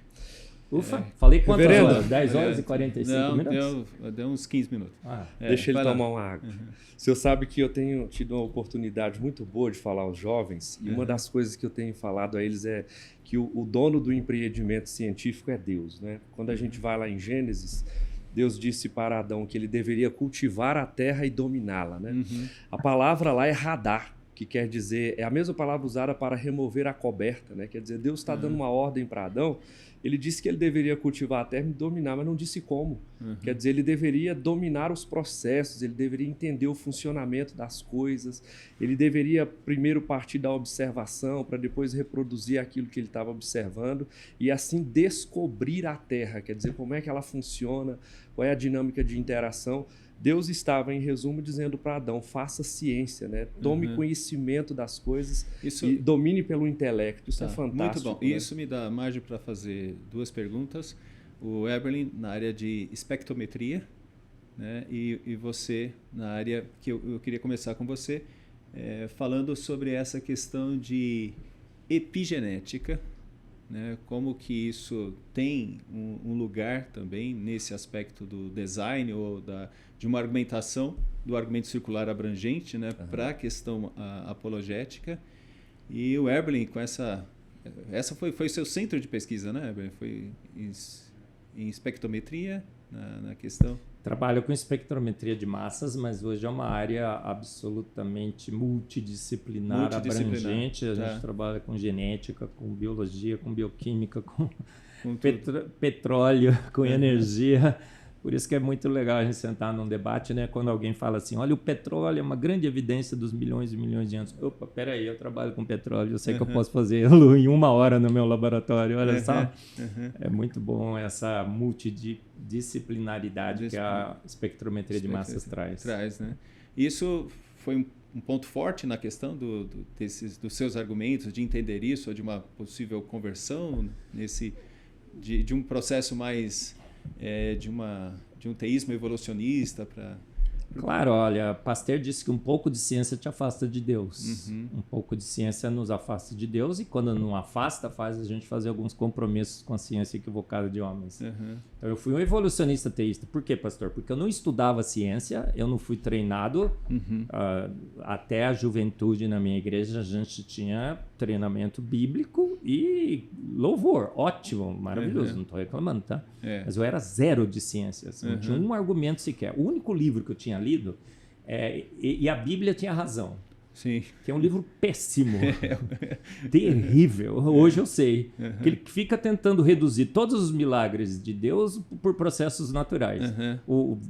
Ufa, falei quantas horas? 10 horas e 45 minutos? Deu uns 15 minutos. Deixa ele tomar uma água. O senhor sabe que eu tenho tido uma oportunidade muito boa de falar aos jovens, e uma das coisas que eu tenho falado a eles é que o dono do empreendimento científico é Deus, né? Quando a gente vai lá em Gênesis, Deus disse para Adão que ele deveria cultivar a terra e dominá-la, né? A palavra lá é radar, que quer dizer, é a mesma palavra usada para remover a coberta, né? Quer dizer, Deus está dando uma ordem para Adão. Ele disse que ele deveria cultivar a terra e dominar, mas não disse como. Quer dizer, ele deveria dominar os processos, ele deveria entender o funcionamento das coisas, ele deveria primeiro partir da observação para depois reproduzir aquilo que ele estava observando e assim descobrir a terra, quer dizer, como é que ela funciona, qual é a dinâmica de interação. Deus estava, em resumo, dizendo para Adão, faça ciência, né? Tome conhecimento das coisas e domine pelo intelecto. Isso é fantástico. Muito bom. Né? Isso me dá margem para fazer duas perguntas. O Eberlin, na área de espectrometria, né? E você, na área que eu queria começar com você, falando sobre essa questão de epigenética, né? Como que isso tem um lugar também nesse aspecto do design ou de uma argumentação, do argumento circular abrangente, né? Para a questão apologética. E o Eberlin, com essa foi o seu centro de pesquisa, né, Eberlin? Foi em espectrometria, na questão? Trabalho com espectrometria de massas, mas hoje é uma área absolutamente multidisciplinar. Abrangente. A gente trabalha com genética, com biologia, com bioquímica, com petróleo, com energia. Por isso que é muito legal a gente sentar num debate, né? Quando alguém fala assim, olha, o petróleo é uma grande evidência dos milhões e milhões de anos. Opa, peraí, eu trabalho com petróleo, eu sei que eu posso fazê-lo em 1 hora no meu laboratório, olha só. É muito bom essa multidisciplinaridade que a espectrometria de massas traz. Né? Isso foi um ponto forte na questão dos seus argumentos, de entender isso, ou de uma possível conversão de um processo mais de um teísmo evolucionista para... Claro, olha, Pasteur disse que um pouco de ciência te afasta de Deus. Um pouco de ciência nos afasta de Deus, e quando não afasta, faz a gente fazer alguns compromissos com a ciência equivocada de homens. Então eu fui um evolucionista teísta. Por quê, pastor? Porque eu não estudava ciência, eu não fui treinado. Até a juventude na minha igreja a gente tinha treinamento bíblico e louvor. Ótimo, maravilhoso, não estou reclamando, tá? Mas eu era zero de ciências, não tinha um argumento sequer. O único livro que eu tinha lido, e a Bíblia tinha razão. Sim. Que é um livro péssimo, terrível, hoje eu sei. Que ele fica tentando reduzir todos os milagres de Deus por processos naturais.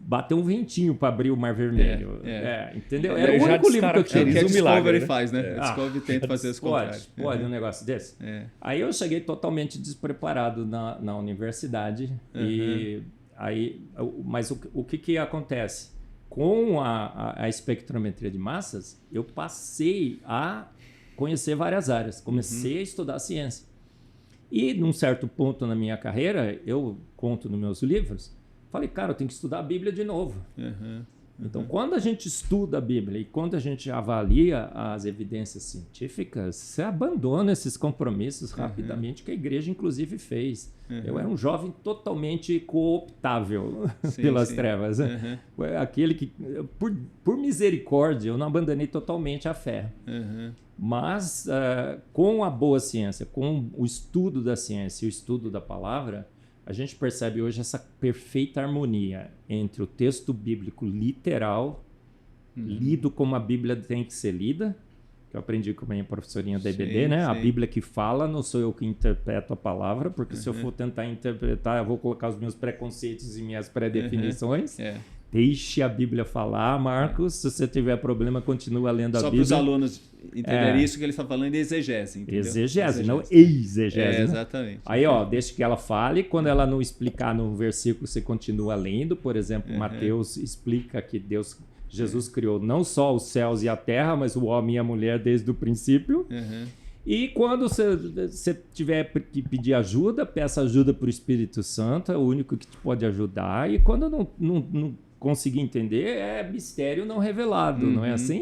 Bater um ventinho para abrir o Mar Vermelho. Entendeu? Era o único livro que eu tinha. É o que a Discovery milagre, né? faz, né? A Discovery tenta fazer esse contrário. Pode um negócio desse? Aí eu cheguei totalmente despreparado na universidade. Mas o que acontece? Com a espectrometria de massas, eu passei a conhecer várias áreas. Comecei a estudar ciência. E, num certo ponto na minha carreira, eu conto nos meus livros, falei, cara, eu tenho que estudar a Bíblia de novo. Então, quando a gente estuda a Bíblia e quando a gente avalia as evidências científicas, você abandona esses compromissos rapidamente, que a igreja, inclusive, fez. Eu era um jovem totalmente cooptável pelas trevas. Aquele que, por misericórdia, eu não abandonei totalmente a fé. Mas, com a boa ciência, com o estudo da ciência e o estudo da palavra, a gente percebe hoje essa perfeita harmonia entre o texto bíblico literal, lido como a Bíblia tem que ser lida, que eu aprendi com a minha professorinha da EBD, né? A Bíblia que fala, não sou eu que interpreto a palavra, porque se eu for tentar interpretar, eu vou colocar os meus preconceitos e minhas pré-definições. Deixe a Bíblia falar, Marcos. Se você tiver problema, continua lendo a Bíblia. Só para os alunos entenderem isso que ele está falando de exegese. Entendeu? Exegese, não exegese. Exatamente. Né? Aí, deixa que ela fale. Quando ela não explicar no versículo, você continua lendo. Por exemplo, Mateus explica que Jesus criou não só os céus e a terra, mas o homem e a mulher desde o princípio. E quando você tiver que pedir ajuda, peça ajuda para o Espírito Santo, é o único que te pode ajudar. E quando não conseguir entender, é mistério não revelado, não é assim?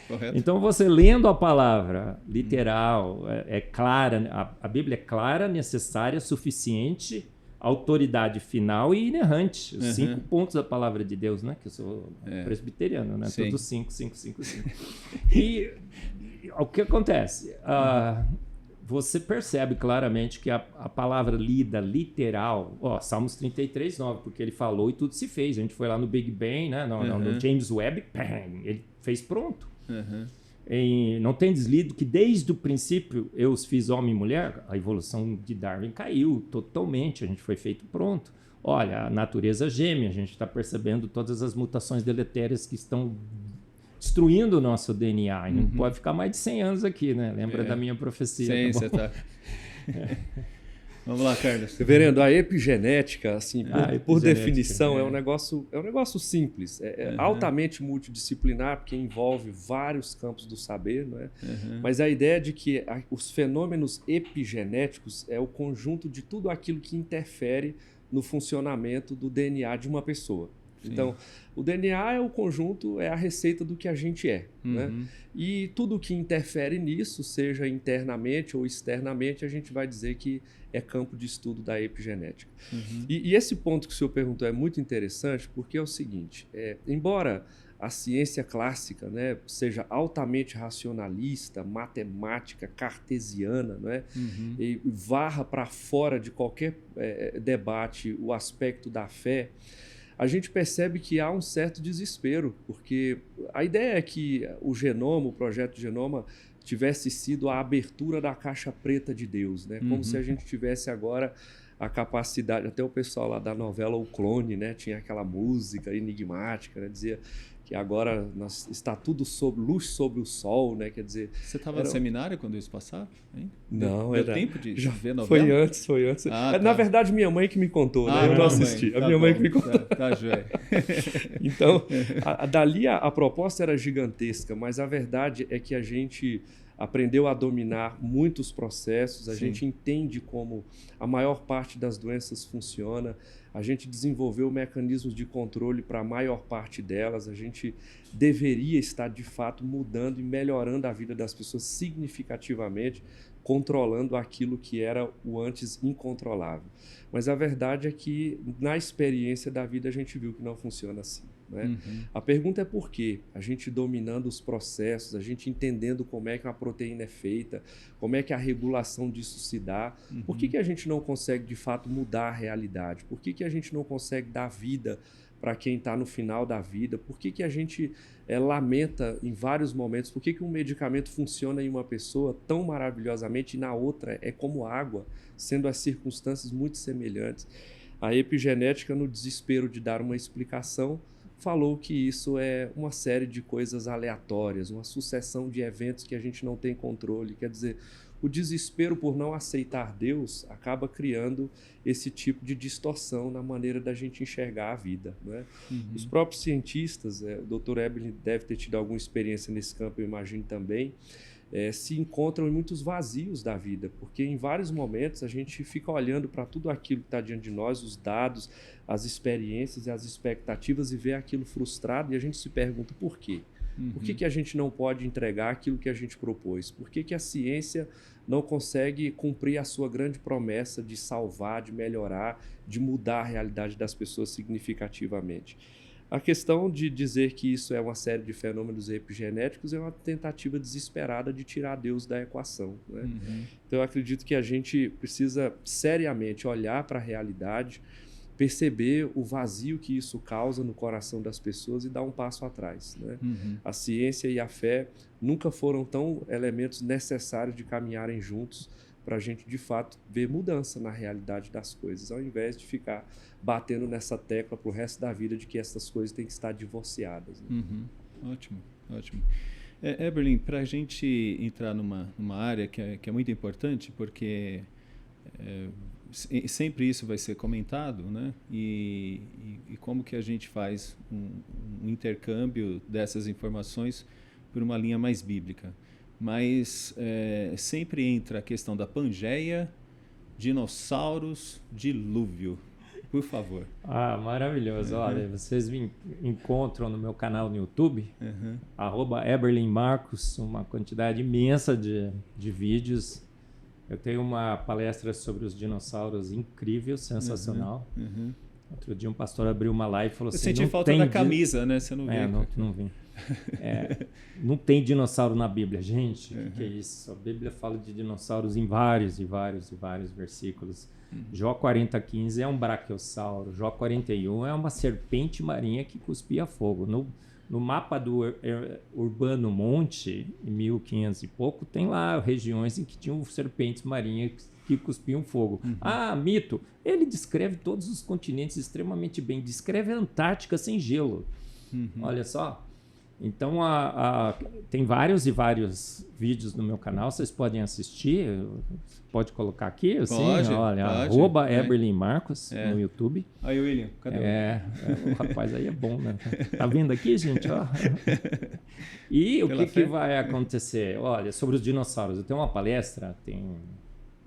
Correto. Então, você lendo a palavra literal, é clara, a Bíblia é clara, necessária, suficiente, autoridade final e inerrante. Os 5 pontos da palavra de Deus, né? Que eu sou presbiteriano, né? Todos 5. E o que acontece? Você percebe claramente que a palavra lida, literal, Salmos 33, 9, porque ele falou e tudo se fez. A gente foi lá no Big Bang, né? no James Webb, bang, ele fez pronto. Não tem deslido que desde o princípio eu os fiz homem e mulher, a evolução de Darwin caiu totalmente, a gente foi feito pronto. Olha, a natureza geme, a gente está percebendo todas as mutações deletérias que estão destruindo o nosso DNA. A gente não pode ficar mais de 100 anos aqui, né? Lembra da minha profecia. Sim, você tá. Vamos lá, Carlos. Reverendo, a epigenética, assim, por definição, é um negócio simples. É altamente multidisciplinar, porque envolve vários campos do saber, não é? Mas a ideia de que os fenômenos epigenéticos é o conjunto de tudo aquilo que interfere no funcionamento do DNA de uma pessoa. Então, o DNA é o conjunto, é a receita do que a gente é. Né? E tudo que interfere nisso, seja internamente ou externamente, a gente vai dizer que é campo de estudo da epigenética. E esse ponto que o senhor perguntou é muito interessante, porque é o seguinte, embora a ciência clássica, né, seja altamente racionalista, matemática, cartesiana, não é? E varra para fora de qualquer debate o aspecto da fé, a gente percebe que há um certo desespero, porque a ideia é que o genoma, o projeto Genoma, tivesse sido a abertura da caixa preta de Deus, né? Como se a gente tivesse agora a capacidade, até o pessoal lá da novela O Clone, né, tinha aquela música enigmática, né, dizia que agora está tudo sob luz sobre o sol, né? Quer dizer... Você estava no seminário quando isso passava? Hein? Não, Deu era... tempo de ver novela? Foi antes. Ah, Na verdade, minha mãe que me contou, né? Eu não assisti. A minha mãe que me contou. Tá joia. Então, dali a proposta era gigantesca, mas a verdade é que a gente aprendeu a dominar muitos processos, a gente entende como a maior parte das doenças funciona, a gente desenvolveu mecanismos de controle para a maior parte delas, a gente deveria estar, de fato, mudando e melhorando a vida das pessoas significativamente, controlando aquilo que era o antes incontrolável. Mas a verdade é que, na experiência da vida, a gente viu que não funciona assim. Né? A pergunta é por quê? A gente dominando os processos, a gente entendendo como é que a proteína é feita, como é que a regulação disso se dá, por que a gente não consegue de fato mudar a realidade? Por que a gente não consegue dar vida para quem está no final da vida? Por que a gente lamenta em vários momentos? Por que um medicamento funciona em uma pessoa tão maravilhosamente e na outra é como água, sendo as circunstâncias muito semelhantes? A epigenética, no desespero de dar uma explicação, falou que isso é uma série de coisas aleatórias, uma sucessão de eventos que a gente não tem controle. Quer dizer, o desespero por não aceitar Deus acaba criando esse tipo de distorção na maneira da gente enxergar a vida. Né? Os próprios cientistas, o Dr. Eberlin deve ter tido alguma experiência nesse campo, eu imagino também, se encontram em muitos vazios da vida, porque em vários momentos a gente fica olhando para tudo aquilo que está diante de nós, os dados, as experiências e as expectativas, e vê aquilo frustrado, e a gente se pergunta por quê? Por que a gente não pode entregar aquilo que a gente propôs? Por que a ciência não consegue cumprir a sua grande promessa de salvar, de melhorar, de mudar a realidade das pessoas significativamente? A questão de dizer que isso é uma série de fenômenos epigenéticos é uma tentativa desesperada de tirar Deus da equação. Né? Então, eu acredito que a gente precisa seriamente olhar para a realidade, perceber o vazio que isso causa no coração das pessoas e dar um passo atrás. Né? A ciência e a fé nunca foram tão elementos necessários de caminharem juntos para a gente, de fato, ver mudança na realidade das coisas, ao invés de ficar batendo nessa tecla para o resto da vida de que essas coisas têm que estar divorciadas. Né? Ótimo, ótimo. Eberlin, para a gente entrar numa área que é muito importante, porque sempre isso vai ser comentado, né? E como que a gente faz um intercâmbio dessas informações por uma linha mais bíblica. Mas sempre entra a questão da Pangeia, dinossauros, dilúvio. Por favor. Maravilhoso. Olha, vocês me encontram no meu canal no YouTube, @EberlinMarcos, uma quantidade imensa de vídeos. Eu tenho uma palestra sobre os dinossauros incrível, sensacional. Outro dia um pastor abriu uma live e falou assim... Eu senti falta da camisa, né? Você não viu? Não vim. Não tem dinossauro na Bíblia. Gente, o que é isso? A Bíblia fala de dinossauros em vários versículos. Jó 40:15 é um braquiossauro. Jó 41 é uma serpente marinha que cuspia fogo. No mapa do Urbano Monte, em 1500 e pouco, tem lá regiões em que tinham serpentes marinhas que cuspiam fogo. Mito. Ele descreve todos os continentes extremamente bem. Descreve a Antártica sem gelo. Olha só. Então, tem vários vídeos no meu canal, vocês podem assistir. Pode colocar aqui, assim, olha, pode. @EberlinMarcos no YouTube. Aí, William, cadê o rapaz aí é bom, né? Tá vendo aqui, gente? Ó. E o que vai acontecer? Olha, sobre os dinossauros. Eu tenho uma palestra, tem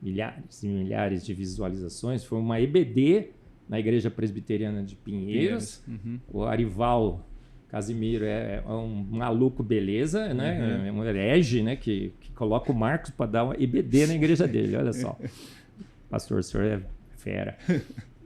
milhares e milhares de visualizações. Foi uma EBD na Igreja Presbiteriana de Pinheiros. O Arival Casimiro é um maluco beleza, né? É um herege, né? Que coloca o Marcos para dar uma EBD na igreja dele, olha só. Pastor, o senhor é fera.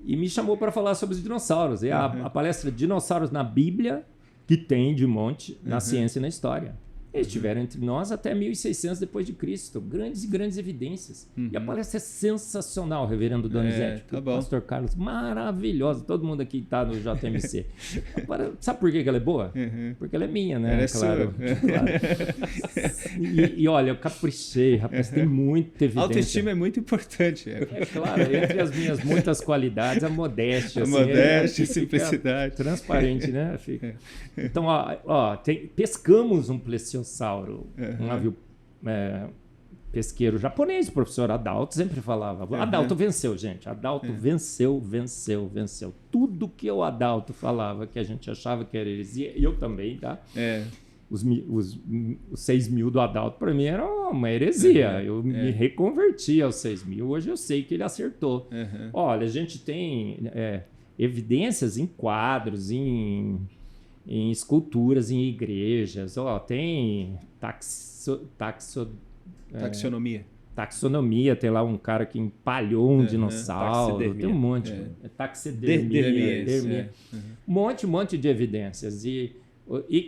E me chamou para falar sobre os dinossauros. E a palestra Dinossauros na Bíblia, que tem de monte na ciência e na história. Eles estiveram entre nós até 1600 depois de Cristo. Grandes e grandes evidências. E a palestra é sensacional, reverendo Donizete. Tá bom. Pastor Carlos, maravilhosa. Todo mundo aqui está no JMC. Sabe por que ela é boa? Porque ela é minha, né? Ela é claro. sua. Claro. E olha, eu caprichei, rapaz, tem muita evidência. Autoestima é muito importante. É claro, entre as minhas muitas qualidades, a modéstia. A assim, modéstia, simplicidade. Transparente, né? Então, pescamos um plesiosauro, um navio pesqueiro japonês, o professor Adalto sempre falava. Adalto venceu, gente. Adalto venceu. Tudo que o Adalto falava, que a gente achava que era heresia, eu também, tá? Os 6.000 do Adalto, para mim, era uma heresia. Eu me reconverti aos 6.000. Hoje eu sei que ele acertou. Olha, a gente tem evidências em quadros, em esculturas, em igrejas. tem taxonomia. Tem lá um cara que empalhou um dinossauro. Tem um monte. Taxidermia. Um monte de evidências. E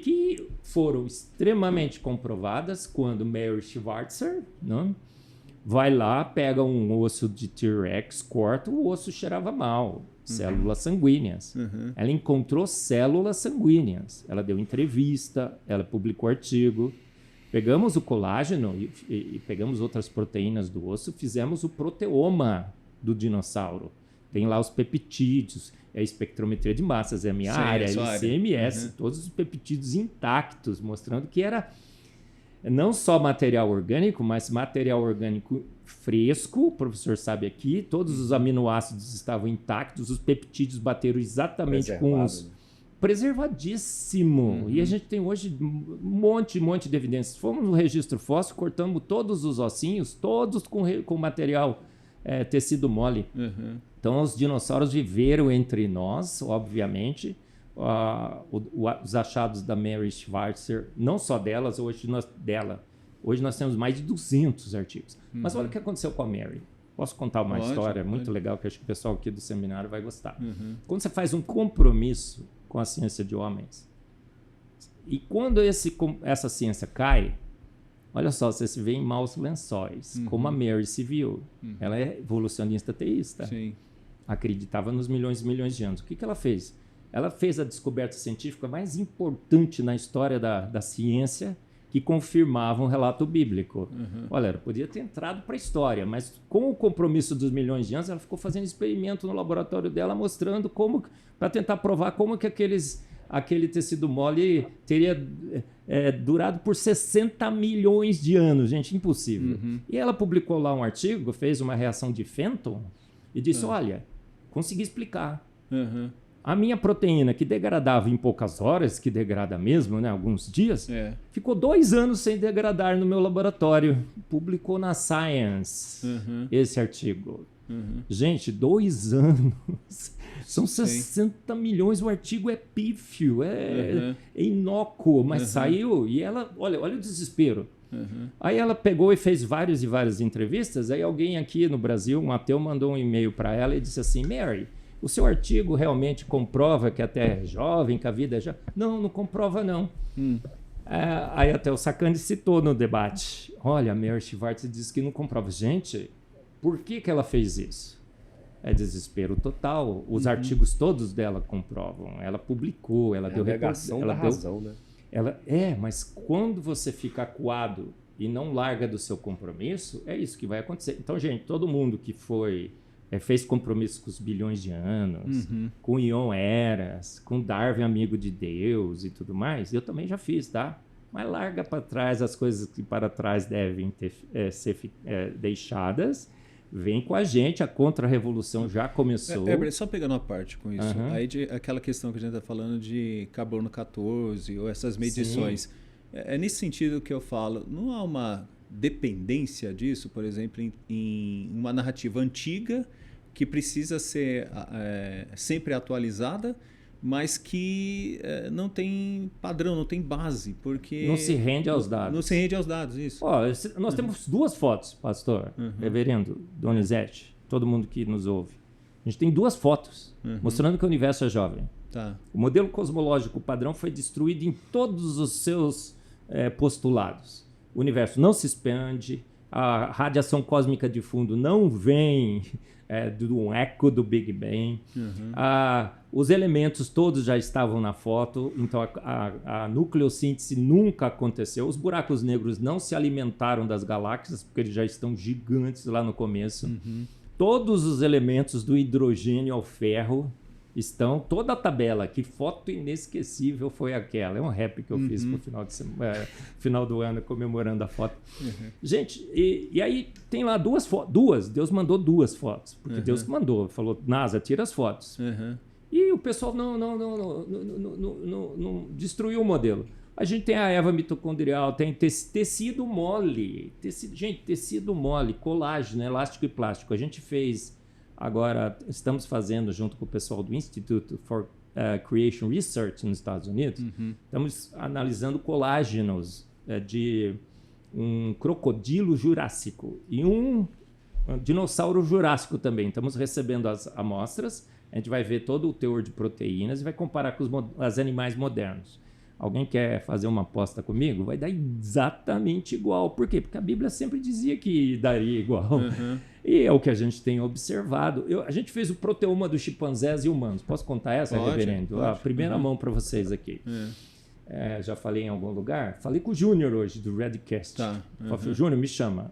que foram extremamente comprovadas quando Mary Schweitzer, não, vai lá, pega um osso de T-Rex, corta, o osso cheirava mal, células sanguíneas. Ela encontrou células sanguíneas, ela deu entrevista, ela publicou artigo. Pegamos o colágeno e pegamos outras proteínas do osso, fizemos o proteoma do dinossauro. Tem lá os peptídeos, a espectrometria de massas, é a minha área, ICMS, todos os peptídeos intactos, mostrando que era não só material orgânico, mas material orgânico fresco, o professor sabe aqui, todos os aminoácidos estavam intactos, os peptídeos bateram exatamente com os... Preservadíssimo. E a gente tem hoje um monte de evidências. Fomos no registro fóssil, cortamos todos os ossinhos, todos com material tecido mole. Então, os dinossauros viveram entre nós, obviamente. Os achados da Mary Schweitzer, não só delas, hoje nós temos mais de 200 artigos. Mas olha o que aconteceu com a Mary. Posso contar uma história muito legal que acho que o pessoal aqui do seminário vai gostar. Quando você faz um compromisso com a ciência de homens, e quando essa ciência cai, olha só, você se vê em maus lençóis, como a Mary se viu. Ela é evolucionista teísta. Sim. Acreditava nos milhões e milhões de anos. O que ela fez? Ela fez a descoberta científica mais importante na história da ciência, que confirmava um relato bíblico. Olha, ela podia ter entrado para a história, mas com o compromisso dos milhões de anos, ela ficou fazendo experimento no laboratório dela, mostrando como, para tentar provar como que aquele tecido mole teria durado por 60 milhões de anos. Gente, impossível. E ela publicou lá um artigo, fez uma reação de Fenton e disse, olha, consegui explicar. A minha proteína, que degradava em poucas horas, que degrada mesmo, né, alguns dias, ficou 2 anos sem degradar no meu laboratório. Publicou na Science esse artigo. Gente, 2 anos. São 60 milhões, o artigo é pífio, é inócuo, mas saiu e ela, olha o desespero. Aí ela pegou e fez várias e várias entrevistas, aí alguém aqui no Brasil, um ateu, mandou um e-mail para ela e disse assim, Mary, o seu artigo realmente comprova que a Terra é jovem, que a vida é jovem? Não comprova não. Aí até o Sacani citou no debate. Olha, a Mary Schweitzer disse que não comprova. Gente, por que ela fez isso? É desespero total. Os artigos todos dela comprovam. Ela publicou, ela deu... negação da razão, né? Mas quando você fica acuado e não larga do seu compromisso, é isso que vai acontecer. Então, gente, todo mundo que fez compromisso com os bilhões de anos, com Ion Eras, com Darwin, amigo de Deus e tudo mais, eu também já fiz, tá? Mas larga para trás as coisas que para trás devem ser deixadas. Vem com a gente, a contra-revolução já começou. Só pegando uma parte com isso. Aí aquela questão que a gente está falando de carbono 14 ou essas medições. É nesse sentido que eu falo, não há uma dependência disso, por exemplo, em uma narrativa antiga que precisa ser sempre atualizada, mas que não tem padrão, não tem base, porque... Não se rende aos dados. Não se rende aos dados, isso. Nós temos 2 fotos, pastor, reverendo Donizete, todo mundo que nos ouve. A gente tem 2 fotos mostrando que o universo é jovem. Tá. O modelo cosmológico padrão foi destruído em todos os seus postulados. O universo não se expande, a radiação cósmica de fundo não vem de um eco do Big Bang. Os elementos todos já estavam na foto, então a nucleossíntese nunca aconteceu. Os buracos negros não se alimentaram das galáxias, porque eles já estão gigantes lá no começo. Todos os elementos do hidrogênio ao ferro estão, toda a tabela. Que foto inesquecível foi aquela? É um rap que eu fiz pro final do ano, comemorando a foto. Gente, e aí tem lá duas, Deus mandou 2 fotos, porque Deus que mandou, falou, NASA, tira as fotos. E o pessoal não destruiu o modelo. A gente tem a Eva mitocondrial, tem tecido mole, tecido mole, colágeno, elástico e plástico. A gente fez, agora estamos fazendo junto com o pessoal do Institute for Creation Research nos Estados Unidos, estamos analisando colágenos de um crocodilo jurássico e um dinossauro jurássico também. Estamos recebendo as amostras, a gente vai ver todo o teor de proteínas e vai comparar com os animais modernos. Alguém quer fazer uma aposta comigo? Vai dar exatamente igual. Por quê? Porque a Bíblia sempre dizia que daria igual. E é o que a gente tem observado. A gente fez o proteoma dos chimpanzés e humanos. Posso contar essa, reverendo? A primeira mão para vocês aqui. Já falei em algum lugar? Falei com o Júnior hoje, do Redcast. Falei, Júnior, me chama.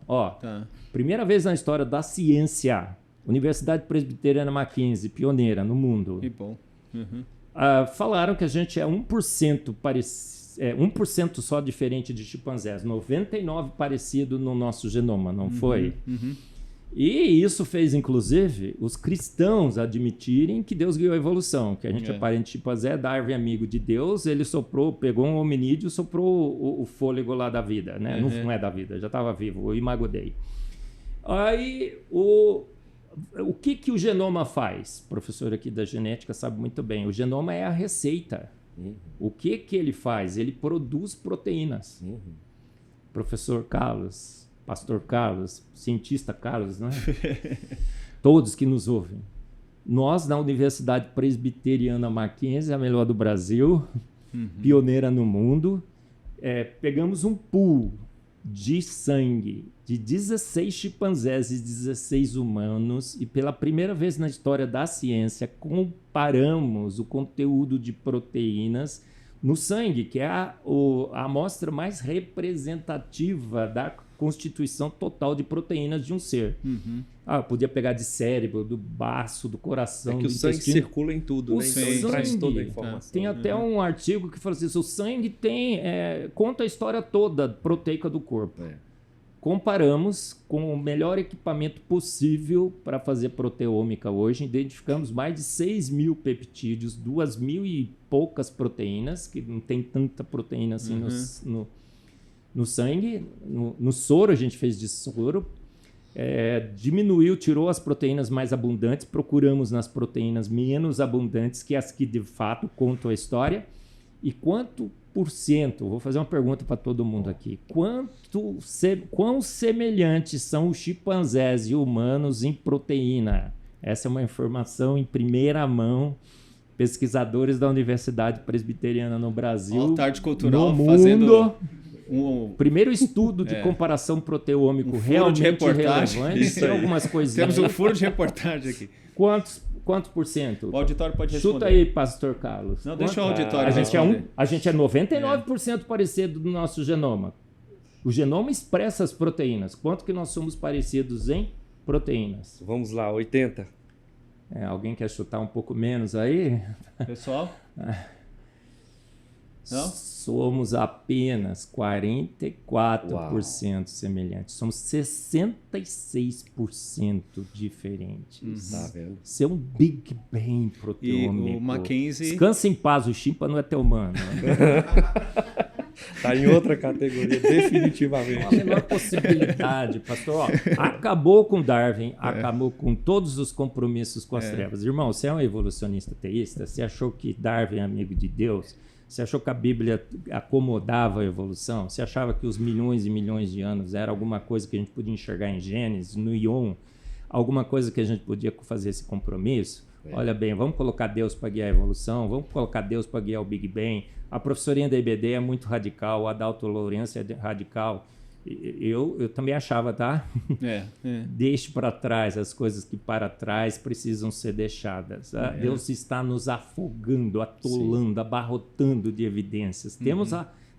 Primeira vez na história da ciência, Universidade Presbiteriana Mackenzie, pioneira no mundo. Que bom. Falaram que a gente é 1% só diferente de chimpanzés, 99% parecido no nosso genoma, não foi? E isso fez, inclusive, os cristãos admitirem que Deus guiou a evolução, que a gente é parente de chimpanzé, Darwin amigo de Deus, ele pegou um hominídeo e soprou o fôlego lá da vida, né? Não é da vida, já estava vivo, o Imago Dei. Aí o que o genoma faz? O professor aqui da genética sabe muito bem. O genoma é a receita. O que ele faz? Ele produz proteínas. Professor Carlos, pastor Carlos, cientista Carlos, não é? Todos que nos ouvem. Nós, na Universidade Presbiteriana Mackenzie, a melhor do Brasil, pioneira no mundo, pegamos um pool de sangue de 16 chimpanzés e 16 humanos e pela primeira vez na história da ciência comparamos o conteúdo de proteínas no sangue, que é a amostra mais representativa da constituição total de proteínas de um ser. Podia pegar de cérebro, do baço, do coração, do intestino. O sangue circula em tudo, né? Então ele traz toda a informação. Tem até um artigo que fala assim, o sangue conta a história toda proteica do corpo. Comparamos com o melhor equipamento possível para fazer proteômica hoje, identificamos mais de 6.000 peptídeos, 2.000 e poucas proteínas, que não tem tanta proteína assim no sangue. No soro, a gente fez de soro, diminuiu, tirou as proteínas mais abundantes, procuramos nas proteínas menos abundantes, que as que de fato contam a história. E quanto por cento, vou fazer uma pergunta para todo mundo aqui, quão semelhantes são os chimpanzés e humanos em proteína? Essa é uma informação em primeira mão, pesquisadores da Universidade Presbiteriana no Brasil, Tarde Cultural, no mundo, fazendo primeiro estudo de comparação proteômico realmente relevante. Tem algumas coisinhas. Temos um furo de reportagem aqui. Quantos por cento? O auditório pode responder. Chuta aí, pastor Carlos. Não, deixa o auditório a gente é 99% parecido do nosso genoma. O genoma expressa as proteínas. Quanto que nós somos parecidos em proteínas? Vamos lá, 80%. Alguém quer chutar um pouco menos aí? Pessoal? Não? Somos apenas 44% semelhantes. Somos 66% diferentes. Tá vendo? Isso é um Big Bang proteômico. E o Mackenzie... Descansa em paz, o chimpa não é teu humano. Está em outra categoria, definitivamente. Não há a menor possibilidade, pastor. Acabou com Darwin, acabou com todos os compromissos com as trevas. Irmão, você é um evolucionista teísta? Você achou que Darwin é amigo de Deus? Você achou que a Bíblia acomodava a evolução? Você achava que os milhões e milhões de anos era alguma coisa que a gente podia enxergar em Gênesis, no Ion? Alguma coisa que a gente podia fazer esse compromisso? Olha bem, vamos colocar Deus para guiar a evolução, vamos colocar Deus para guiar o Big Bang. A professorinha da IBD é muito radical, o Adalto Lourenço é radical. Eu também achava, tá? Deixe para trás as coisas que para trás precisam ser deixadas. Deus está nos afogando, atolando, abarrotando de evidências.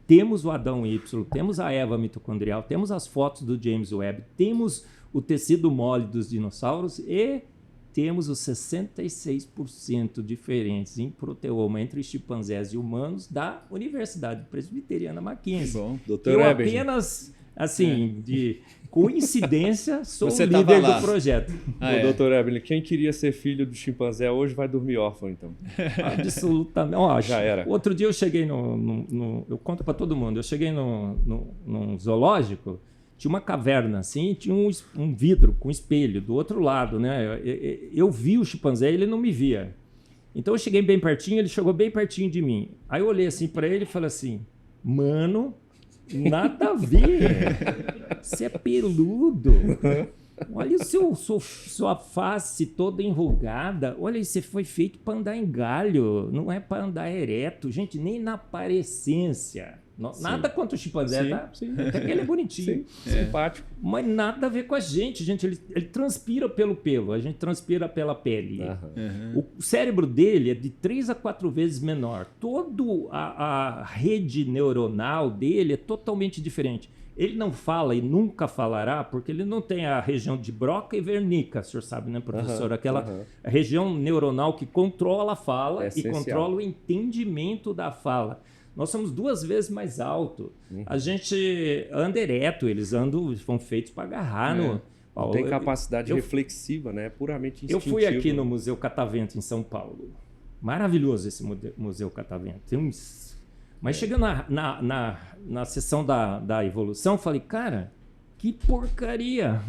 Temos o Adão Y, temos a Eva mitocondrial, temos as fotos do James Webb, temos o tecido mole dos dinossauros e temos os 66% diferentes em proteoma entre chimpanzés e humanos da Universidade Presbiteriana Mackenzie. Bom. Dr. Eberg. Apenas, assim, de coincidência, sou o líder do projeto. Dr. Eberg, quem queria ser filho do chimpanzé hoje vai dormir órfão, então. Absolutamente. Já era. Outro dia eu cheguei eu conto para todo mundo, eu cheguei num zoológico. Tinha uma caverna assim, tinha um vidro com espelho do outro lado, né? Eu vi o chimpanzé e ele não me via. Então eu cheguei bem pertinho, ele chegou bem pertinho de mim. Aí eu olhei assim para ele e falei assim: mano, nada a ver. Você é peludo. Olha sua face toda enrugada. Olha, você foi feito para andar em galho, não é para andar ereto. Gente, nem na parecência. Nada contra o chimpanzé, tá? Até que ele é bonitinho. Simpático. Mas nada a ver com a gente. Ele transpira pelo pelo, a gente transpira pela pele. O cérebro dele é de 3 a 4 vezes menor. Toda a rede neuronal dele é totalmente diferente. Ele não fala e nunca falará porque ele não tem a região de Broca e Wernicke, o senhor sabe, né, professor? Aquela região neuronal que controla a fala e controla o entendimento da fala. Nós somos 2 vezes mais alto. A gente anda ereto, eles foram feitos para agarrar no... Não tem capacidade reflexiva, né? É puramente instintivo. Eu fui aqui no Museu Catavento, em São Paulo. Maravilhoso esse Museu Catavento. Mas chegando na sessão da evolução, falei, cara, que porcaria!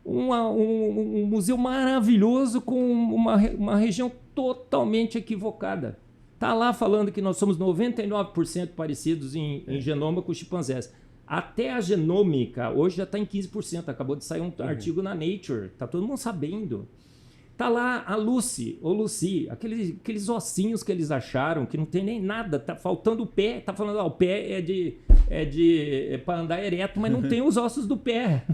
Um museu maravilhoso com uma região totalmente equivocada. Está lá falando que nós somos 99% parecidos em genoma com os chimpanzés. Até a genômica hoje já está em 15%. Acabou de sair um artigo na Nature. Está todo mundo sabendo. Está lá a Lucy, aqueles ossinhos que eles acharam, que não tem nem nada. Está faltando o pé. Está falando, o pé é para andar ereto, mas não tem os ossos do pé.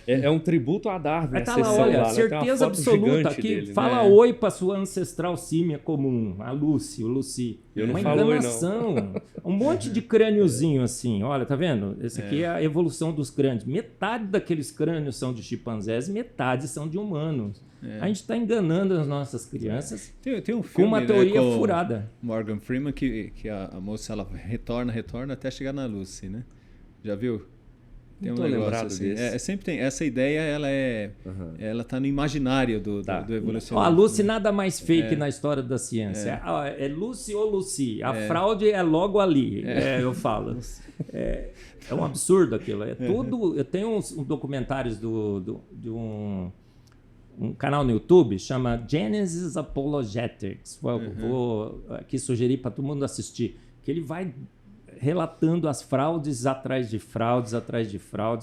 É um tributo a Darwin. Está lá, olha, certeza absoluta. Aqui, dele, fala oi para sua ancestral símia comum, a Lucy, o Lucy. Uma enganação. Um monte de crâniozinho assim. Olha, tá vendo? Esse aqui é a evolução dos crânios. Metade daqueles crânios são de chimpanzés, metade são de humanos. A gente está enganando as nossas crianças tem um filme, com uma teoria furada. Morgan Freeman, que a moça ela retorna até chegar na Lucy, né? Já viu? Tem um negócio assim. Sempre tem. Essa ideia, ela tá no imaginário do evolucionismo. A Lucy nada mais fake na história da ciência. É Lucy ou Lucy. A fraude é logo ali, eu falo. É um absurdo aquilo. Tudo. Eu tenho uns documentários de um canal no YouTube, chama Genesis Apologetics. Vou aqui sugerir para todo mundo assistir. Que ele vai relatando as fraudes atrás de fraudes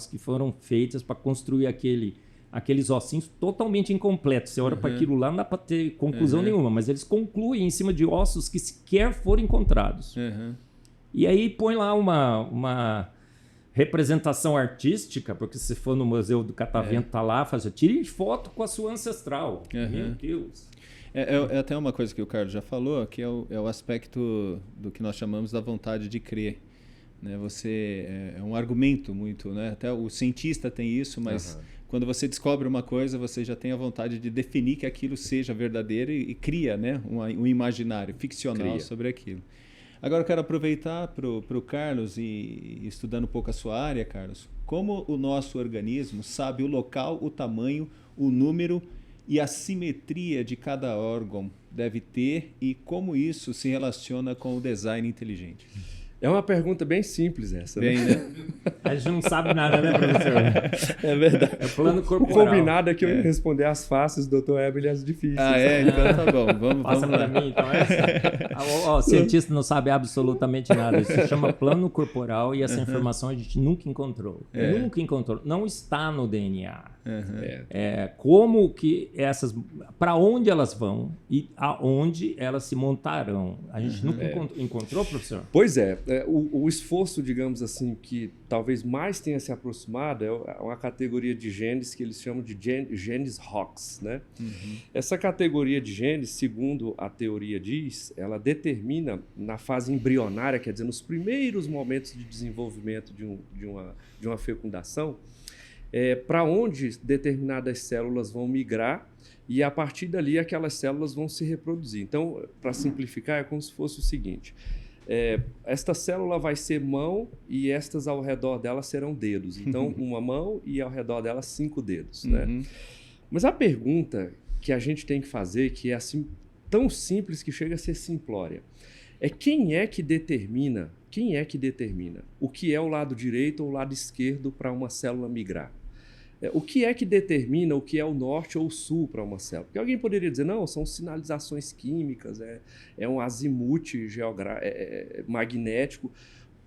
que foram feitas para construir aqueles ossinhos totalmente incompletos. Você olha para aquilo lá, não dá para ter conclusão nenhuma, mas eles concluem em cima de ossos que sequer foram encontrados. E aí põe lá uma representação artística, porque se for no Museu do Catavento, tá lá, tire foto com a sua ancestral. Meu Deus! É até uma coisa que o Carlos já falou, que é o aspecto do que nós chamamos da vontade de crer. Né? É um argumento muito, né? Até o cientista tem isso, mas quando você descobre uma coisa, você já tem a vontade de definir que aquilo seja verdadeiro e cria, né? um imaginário ficcional sobre aquilo. Agora eu quero aproveitar para o Carlos e estudando um pouco a sua área, Carlos, como o nosso organismo sabe o local, o tamanho, o número e a simetria de cada órgão deve ter e como isso se relaciona com o design inteligente? É uma pergunta bem simples essa, Bem, né? A gente não sabe nada, né, professor? É verdade. É plano O corporal. combinado é que eu ia responder as fáceis, doutor Heber, e as difíceis. Ah, é? Então tá bom. Passa Vamos para lá. mim, então, essa. O cientista não sabe absolutamente nada. Isso se chama plano corporal e essa informação a gente nunca encontrou. Nunca encontrou. Não está no DNA. Como que essas... Para onde elas vão e aonde elas se montarão. A gente nunca encontrou, professor? Pois é. O esforço, digamos assim, que talvez mais tenha se aproximado é uma categoria de genes que eles chamam de genes Hox, né? Essa categoria de genes, segundo a teoria diz, ela determina na fase embrionária, quer dizer, nos primeiros momentos de desenvolvimento de uma fecundação, para onde determinadas células vão migrar e a partir dali aquelas células vão se reproduzir. Então, para simplificar, é como se fosse o seguinte: esta célula vai ser mão e estas ao redor dela serão dedos. Então, uma mão e ao redor dela 5 dedos. Né? Mas a pergunta que a gente tem que fazer, que é assim tão simples que chega a ser simplória, é quem é que determina o que é o lado direito ou o lado esquerdo para uma célula migrar? O que é que determina o que é o norte ou o sul para uma célula? Porque alguém poderia dizer, não, são sinalizações químicas, é um azimute magnético.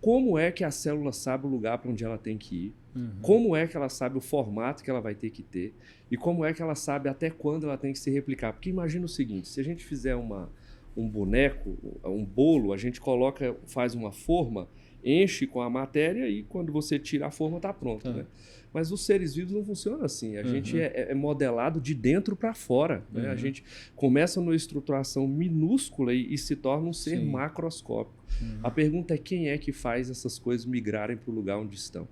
Como é que a célula sabe o lugar para onde ela tem que ir? Como é que ela sabe o formato que ela vai ter que ter? E como é que ela sabe até quando ela tem que se replicar? Porque imagina o seguinte, se a gente fizer um boneco, um bolo, a gente faz uma forma, enche com a matéria e quando você tira a forma está pronto, né? Mas os seres vivos não funcionam assim. A gente é modelado de dentro para fora. Né? A gente começa numa estruturação minúscula e se torna um ser macroscópico. A pergunta é quem é que faz essas coisas migrarem para o lugar onde estão.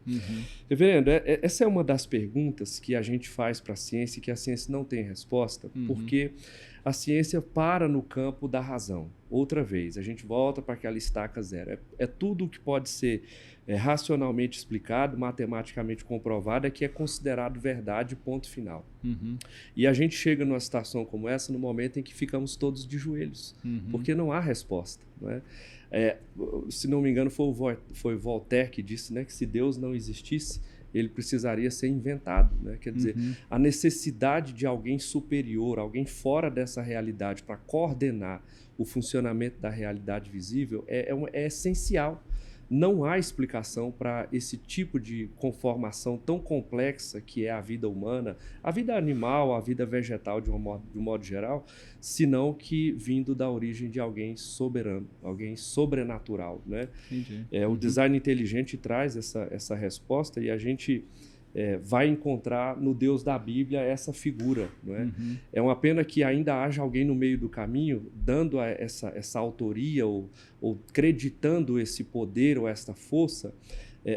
Reverendo, essa é uma das perguntas que a gente faz para a ciência e que a ciência não tem resposta, porque a ciência para no campo da razão. Outra vez, a gente volta para aquela estaca zero. É tudo o que pode ser racionalmente explicado, matematicamente comprovado, é que é considerado verdade, ponto final. E a gente chega numa situação como essa no momento em que ficamos todos de joelhos, porque não há resposta. Não é? Se não me engano, foi Voltaire que disse, né, que se Deus não existisse, ele precisaria ser inventado. Né? Quer dizer, a necessidade de alguém superior, alguém fora dessa realidade para coordenar o funcionamento da realidade visível é essencial. Não há explicação para esse tipo de conformação tão complexa que é a vida humana, a vida animal, a vida vegetal de um modo geral, senão que vindo da origem de alguém soberano, alguém sobrenatural. Né? O design inteligente traz essa resposta e a gente vai encontrar no Deus da Bíblia essa figura. Não é? É uma pena que ainda haja alguém no meio do caminho dando essa autoria ou acreditando esse poder ou esta força,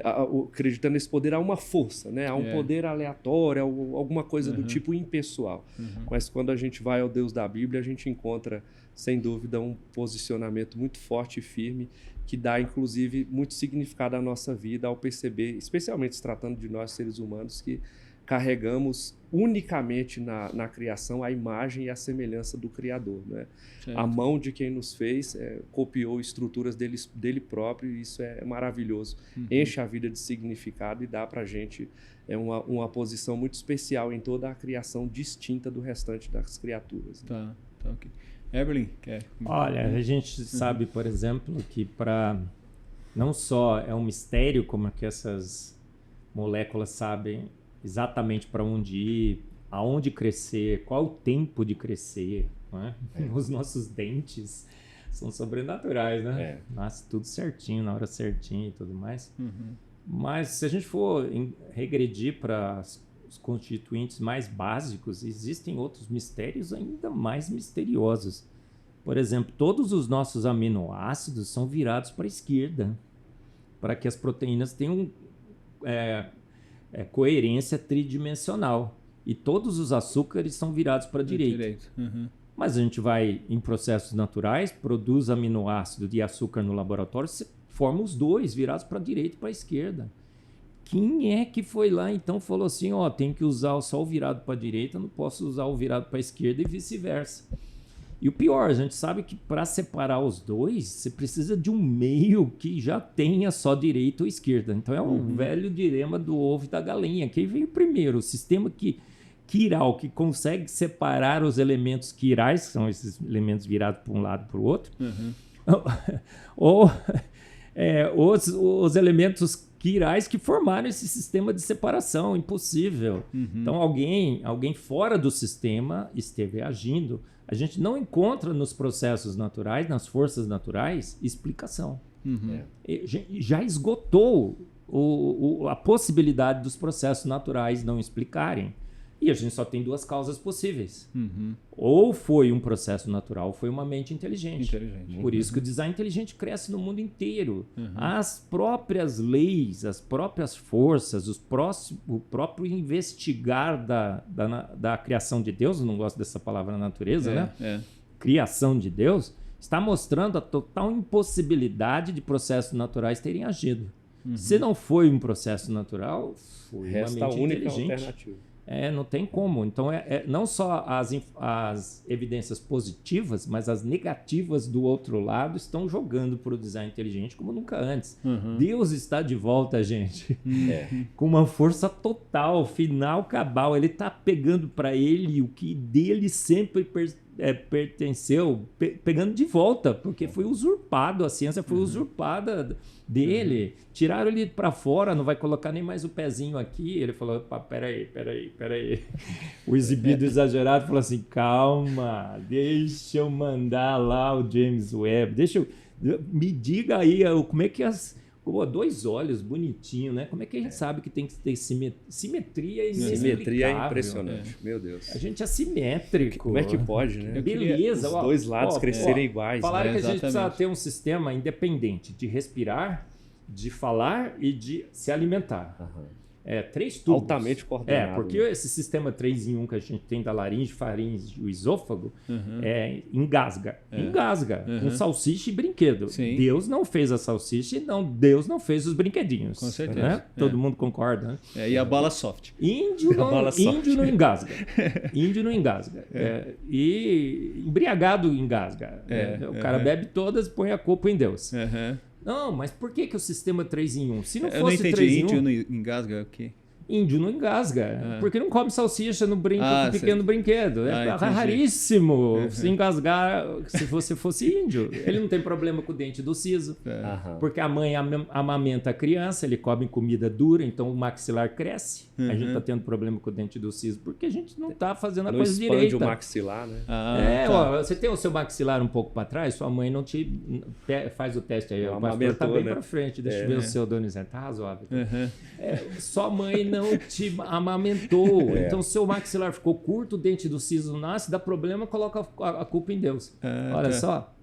acreditando nesse poder a uma força, né? A um poder aleatório, alguma coisa do tipo impessoal. Mas quando a gente vai ao Deus da Bíblia, a gente encontra, sem dúvida, um posicionamento muito forte e firme que dá, inclusive, muito significado à nossa vida ao perceber, especialmente se tratando de nós, seres humanos, que carregamos unicamente na criação a imagem e a semelhança do Criador. Né? A mão de quem nos fez copiou estruturas dele próprio e isso é maravilhoso. Enche a vida de significado e dá para a gente uma posição muito especial em toda a criação distinta do restante das criaturas. Né? Tá, ok. Evelyn, quer? Olha, a gente sabe, por exemplo, que não só é um mistério como é que essas moléculas sabem exatamente para onde ir, aonde crescer, qual o tempo de crescer. Não é? Os nossos dentes são sobrenaturais, né? Nasce tudo certinho, na hora certinha e tudo mais. Mas se a gente for regredir para os constituintes mais básicos, existem outros mistérios ainda mais misteriosos. Por exemplo, todos os nossos aminoácidos são virados para a esquerda, para que as proteínas tenham coerência tridimensional. E todos os açúcares são virados para a direita. Mas a gente vai em processos naturais, produz aminoácido de açúcar no laboratório, forma os dois virados para a direita e para a esquerda. Quem é que foi lá então falou assim, tem que usar só o virado para a direita, não posso usar o virado para a esquerda e vice-versa. E o pior, a gente sabe que para separar os dois, você precisa de um meio que já tenha só direita ou esquerda. Então é um velho dilema do ovo e da galinha. Quem veio primeiro? O sistema quiral, que consegue separar os elementos quirais, que são esses elementos virados para um lado e para o outro, ou os elementos quirais que formaram esse sistema de separação. Impossível. Então alguém fora do sistema esteve agindo. A gente não encontra nos processos naturais, nas forças naturais, explicação. Já esgotou a possibilidade dos processos naturais não explicarem. E a gente só tem duas causas possíveis. Ou foi um processo natural, ou foi uma mente inteligente. Por isso que o design inteligente cresce no mundo inteiro. As próprias leis, as próprias forças, o próprio investigar da criação de Deus, eu não gosto dessa palavra natureza, né? Criação de Deus, está mostrando a total impossibilidade de processos naturais terem agido. Se não foi um processo natural, foi Resta uma mente a única inteligente. alternativa. Não tem como. Então, não só as evidências positivas, mas as negativas do outro lado estão jogando para o design inteligente como nunca antes. Deus está de volta, gente, com uma força total, final, cabal. Ele está pegando para ele o que dele sempre pertenceu, pegando de volta, porque foi usurpado, a ciência foi usurpada dele. Tiraram ele para fora, não vai colocar nem mais o pezinho aqui. Ele falou, peraí. O exibido exagerado falou assim, calma, deixa eu mandar lá o James Webb, me diga aí como é que dois olhos bonitinhos, né? Como é que a gente sabe que tem que ter simetria e simetria é impressionante, meu Deus. A gente é simétrico. Como é que pode, né? Beleza. Os dois lados crescerem iguais. Falaram que a gente precisa ter um sistema independente de respirar, de falar e de se alimentar. 3 tubos. Altamente coordenado. Porque esse sistema 3 em 1 que a gente tem da laringe, faringe e o esôfago engasga. Engasga com salsicha e brinquedo. Sim. Deus não fez a salsicha e Deus não fez os brinquedinhos. Com certeza. Né? Todo mundo concorda. Né? E a bala soft. Índio não engasga. Índio não engasga. E embriagado engasga. O cara bebe todas e põe a culpa em Deus. Não, mas por que o sistema 3 em 1? Se não fosse 3 em 1... índio não engasga o quê? Índio não engasga, porque não come salsicha no pequeno brinquedo. É raríssimo se engasgar se você fosse índio. Ele não tem problema com o dente do siso, porque a mãe amamenta a criança, ele come comida dura, então o maxilar cresce. A gente está tendo problema com o dente do siso, porque a gente não está fazendo a coisa direita. Não expande o maxilar, né? Você tem o seu maxilar um pouco para trás, sua mãe não te faz o teste aí. O pastor está bem para frente, deixa eu ver o seu Donizete, tá razoável. Sua mãe não te amamentou, então seu maxilar ficou curto, o dente do siso nasce, dá problema, coloca a culpa em Deus. Olha só.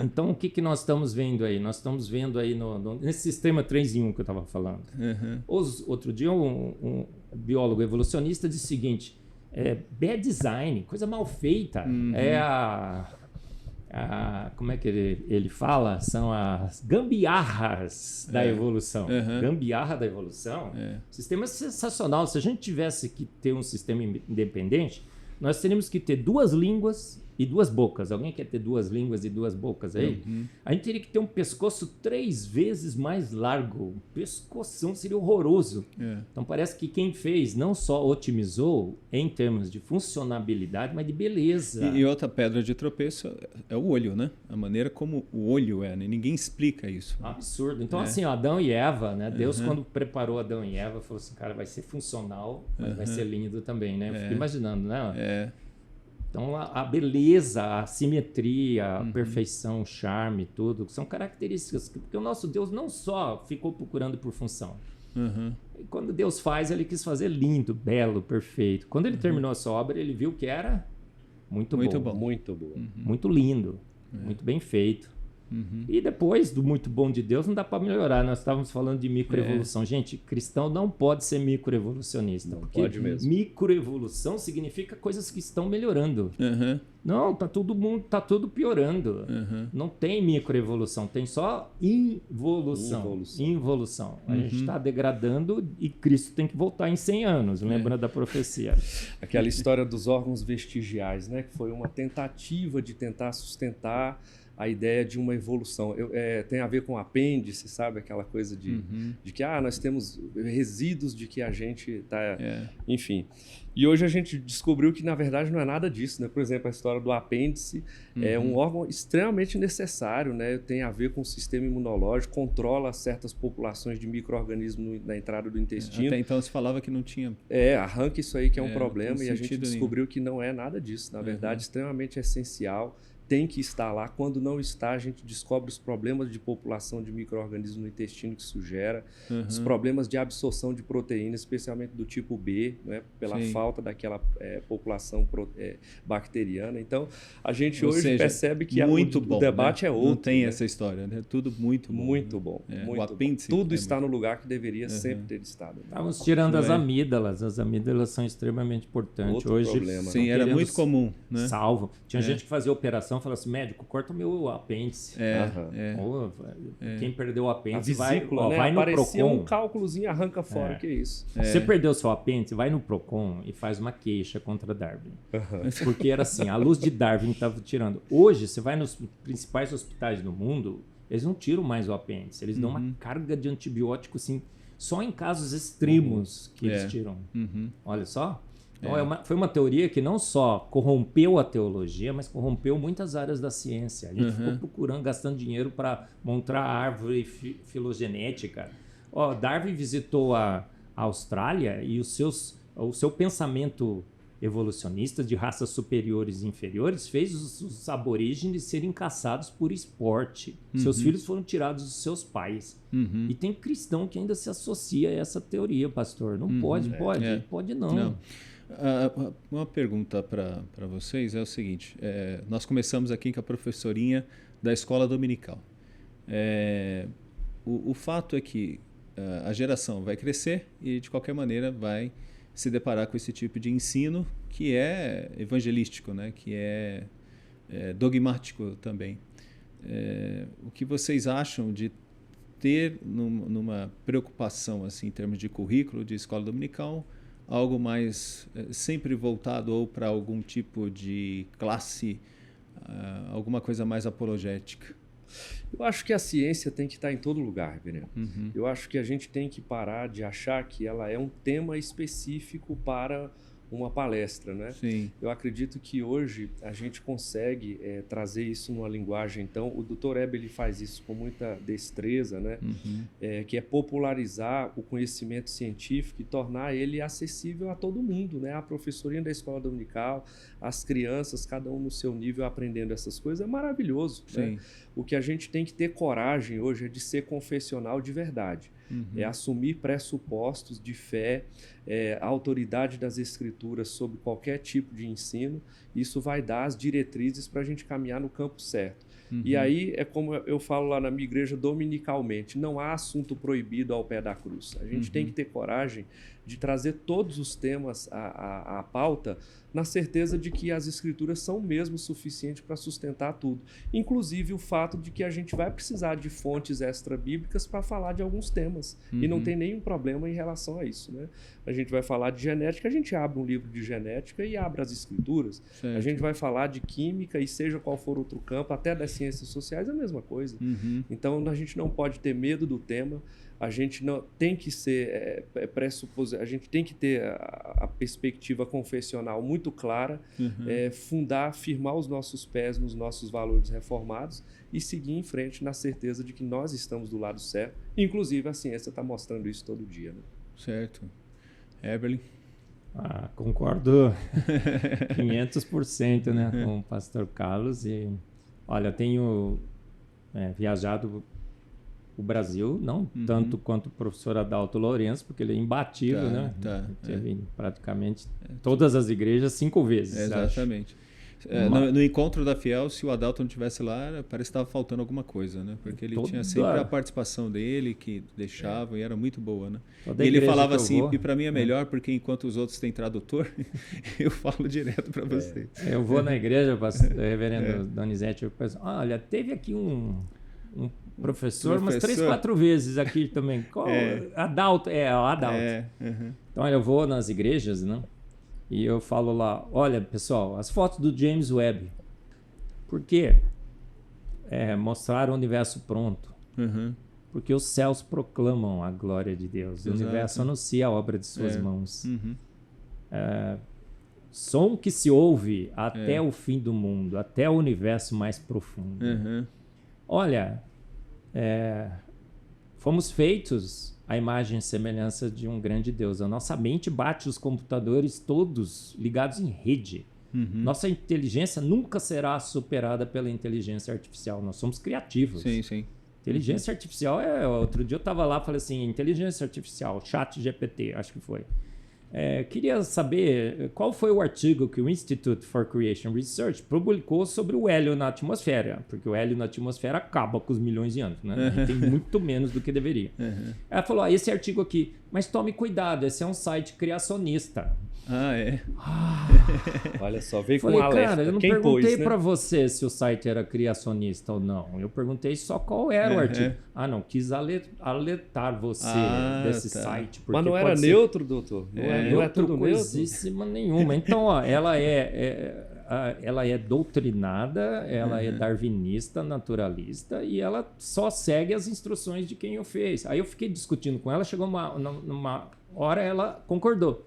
Então o que nós estamos vendo aí? Nós estamos vendo aí nesse sistema 3 em 1 que eu estava falando. Outro dia um biólogo evolucionista disse o seguinte, bad design, coisa mal feita, como é que ele fala? São as gambiarras da evolução. Gambiarra da evolução. Sistema sensacional. Se a gente tivesse que ter um sistema independente, nós teríamos que ter 2 línguas e 2 bocas. Alguém quer ter 2 línguas e 2 bocas aí? A gente teria que ter um pescoço 3 vezes mais largo. Pescoção seria horroroso. Então parece que quem fez não só otimizou em termos de funcionabilidade, mas de beleza. E outra pedra de tropeço é o olho, né? A maneira como o olho né? Ninguém explica isso. Absurdo. Então assim, Adão e Eva, né? Deus quando preparou Adão e Eva falou assim, cara, vai ser funcional, mas vai ser lindo também, né? Eu fico imaginando, né? Então, a beleza, a simetria, a perfeição, o charme, tudo, são características. Porque o nosso Deus não só ficou procurando por função. E quando Deus faz, ele quis fazer lindo, belo, perfeito. Quando ele terminou a sua obra, ele viu que era muito bom. Muito bom. Muito lindo, muito bem feito. E depois do muito bom de Deus, não dá para melhorar. Nós estávamos falando de microevolução. Gente, cristão não pode ser microevolucionista. Não porque pode mesmo. Microevolução significa coisas que estão melhorando. Não, tá tudo piorando. Não tem microevolução, tem só involução. A gente está degradando e Cristo tem que voltar em 100 anos, lembrando da profecia. Aquela história dos órgãos vestigiais, né? Que foi uma tentativa de tentar sustentar a ideia de uma evolução. Tem a ver com apêndice, sabe? Aquela coisa de que nós temos resíduos de que a gente está... Enfim. E hoje a gente descobriu que, na verdade, não é nada disso, né? Por exemplo, a história do apêndice é um órgão extremamente necessário, né? Tem a ver com o sistema imunológico, controla certas populações de micro-organismos na entrada do intestino. Até então se falava que não tinha... Arranca isso aí que é um problema e a gente descobriu que não é nada disso. Na verdade, extremamente essencial. Tem que estar lá. Quando não está, a gente descobre os problemas de população de micro-organismos no intestino que isso gera, os problemas de absorção de proteínas, especialmente do tipo B, né, pela falta daquela população bacteriana. Então, a gente hoje percebe que o debate é outro. Não tem essa história, né? Tudo muito bom. Muito bom. O apêndice tudo está no lugar que deveria sempre ter estado. Estávamos tirando as amígdalas. As amígdalas são extremamente importantes. Outro hoje, problema. Sim, era muito comum. Né? Salvo. Tinha gente que fazia operação falava assim, médico, corta o meu apêndice. Quem perdeu o apêndice vesícula, vai no Aparecia Procon. um cálculozinho, arranca fora, que é isso. Você perdeu seu apêndice, vai no Procon e faz uma queixa contra Darwin. Porque era assim, a luz de Darwin estava tirando. Hoje, você vai nos principais hospitais do mundo, eles não tiram mais o apêndice, eles dão uma carga de antibiótico, assim, só em casos extremos que eles tiram. Olha só. Então, foi uma teoria que não só corrompeu a teologia, mas corrompeu muitas áreas da ciência. A gente ficou procurando, gastando dinheiro para montar a árvore filogenética. Darwin visitou a Austrália e o seu pensamento evolucionista de raças superiores e inferiores fez os aborígenes serem caçados por esporte. Seus filhos foram tirados dos seus pais. E tem cristão que ainda se associa a essa teoria, pastor. Não pode não. Uma pergunta para vocês é o seguinte, nós começamos aqui com a professorinha da escola dominical. O fato é que a geração vai crescer e de qualquer maneira vai se deparar com esse tipo de ensino que é evangelístico, né? Que é dogmático também. O que vocês acham de ter numa preocupação assim, em termos de currículo de escola dominical, algo mais sempre voltado ou para algum tipo de classe, alguma coisa mais apologética? Eu acho que a ciência tem que estar em todo lugar, Reverendo. Eu acho que a gente tem que parar de achar que ela é um tema específico para uma palestra, né? Sim. Eu acredito que hoje a gente consegue trazer isso numa linguagem. Então, o Dr. Eber ele faz isso com muita destreza, né? Que é popularizar o conhecimento científico e tornar ele acessível a todo mundo, né? A professorinha da escola dominical, as crianças, cada um no seu nível aprendendo essas coisas, é maravilhoso, né? O que a gente tem que ter coragem hoje é de ser confessional de verdade. É assumir pressupostos de fé, a autoridade das escrituras sobre qualquer tipo de ensino. Isso vai dar as diretrizes para a gente caminhar no campo certo. E aí é como eu falo lá na minha igreja dominicalmente, não há assunto proibido ao pé da cruz. A gente tem que ter coragem de trazer todos os temas à pauta na certeza de que as escrituras são mesmo suficientes para sustentar tudo. Inclusive o fato de que a gente vai precisar de fontes extra-bíblicas para falar de alguns temas. E não tem nenhum problema em relação a isso, né? A gente vai falar de genética, a gente abre um livro de genética e abre as escrituras. Certo. A gente vai falar de química e seja qual for outro campo, até das ciências sociais, é a mesma coisa. Então a gente não pode ter medo do tema. A gente não tem que ser a gente tem que ter a perspectiva confessional muito clara, firmar os nossos pés nos nossos valores reformados e seguir em frente na certeza de que nós estamos do lado certo. Inclusive a ciência está mostrando isso todo dia, né? Certo. Eberlin? Concordo 500%, né, com o pastor Carlos. E olha, tenho viajado o Brasil, não tanto quanto o professor Adalto Lourenço, porque ele é imbatível, né? Teve praticamente todas as igrejas 5 vezes. Exatamente. No encontro da Fiel, se o Adalto não estivesse lá, parece que estava faltando alguma coisa, né? Porque ele tinha sempre a participação dele, que deixava, e era muito boa, né? E ele falava assim, e para mim é melhor, porque enquanto os outros têm tradutor, eu falo direto para você. Eu vou na igreja, reverendo Donizete, eu penso, olha, teve aqui um professor umas 3, 4 vezes aqui também. Adalto, o Adalto. Então, olha, eu vou nas igrejas, né? E eu falo lá, olha, pessoal, as fotos do James Webb. Por quê? Mostrar o universo pronto. Porque os céus proclamam a glória de Deus. Exato. O universo anuncia a obra de suas mãos. Som que se ouve até o fim do mundo, até o universo mais profundo. Olha, fomos feitos à imagem e semelhança de um grande Deus. A nossa mente bate os computadores todos ligados em rede. Nossa inteligência nunca será superada pela inteligência artificial. Nós somos criativos. Sim. Inteligência artificial outro dia eu estava lá e falei assim, inteligência artificial, ChatGPT, acho que foi. Queria saber qual foi o artigo que o Institute for Creation Research publicou sobre o hélio na atmosfera, porque o hélio na atmosfera acaba com os milhões de anos, né? Tem muito menos do que deveria. Ela falou, esse artigo aqui, mas tome cuidado, esse é um site criacionista. Olha só, veio com um alerta. Cara, eu não perguntei para você se o site era criacionista ou não. Eu perguntei só qual era o artigo. Não, quis alertar você desse site. Mas não era neutro, doutor? Não é tudo coisíssima nenhuma. Então, ó, ela é doutrinada, ela é darwinista, naturalista, e ela só segue as instruções de quem o fez. Aí eu fiquei discutindo com ela, chegou numa hora, ela concordou.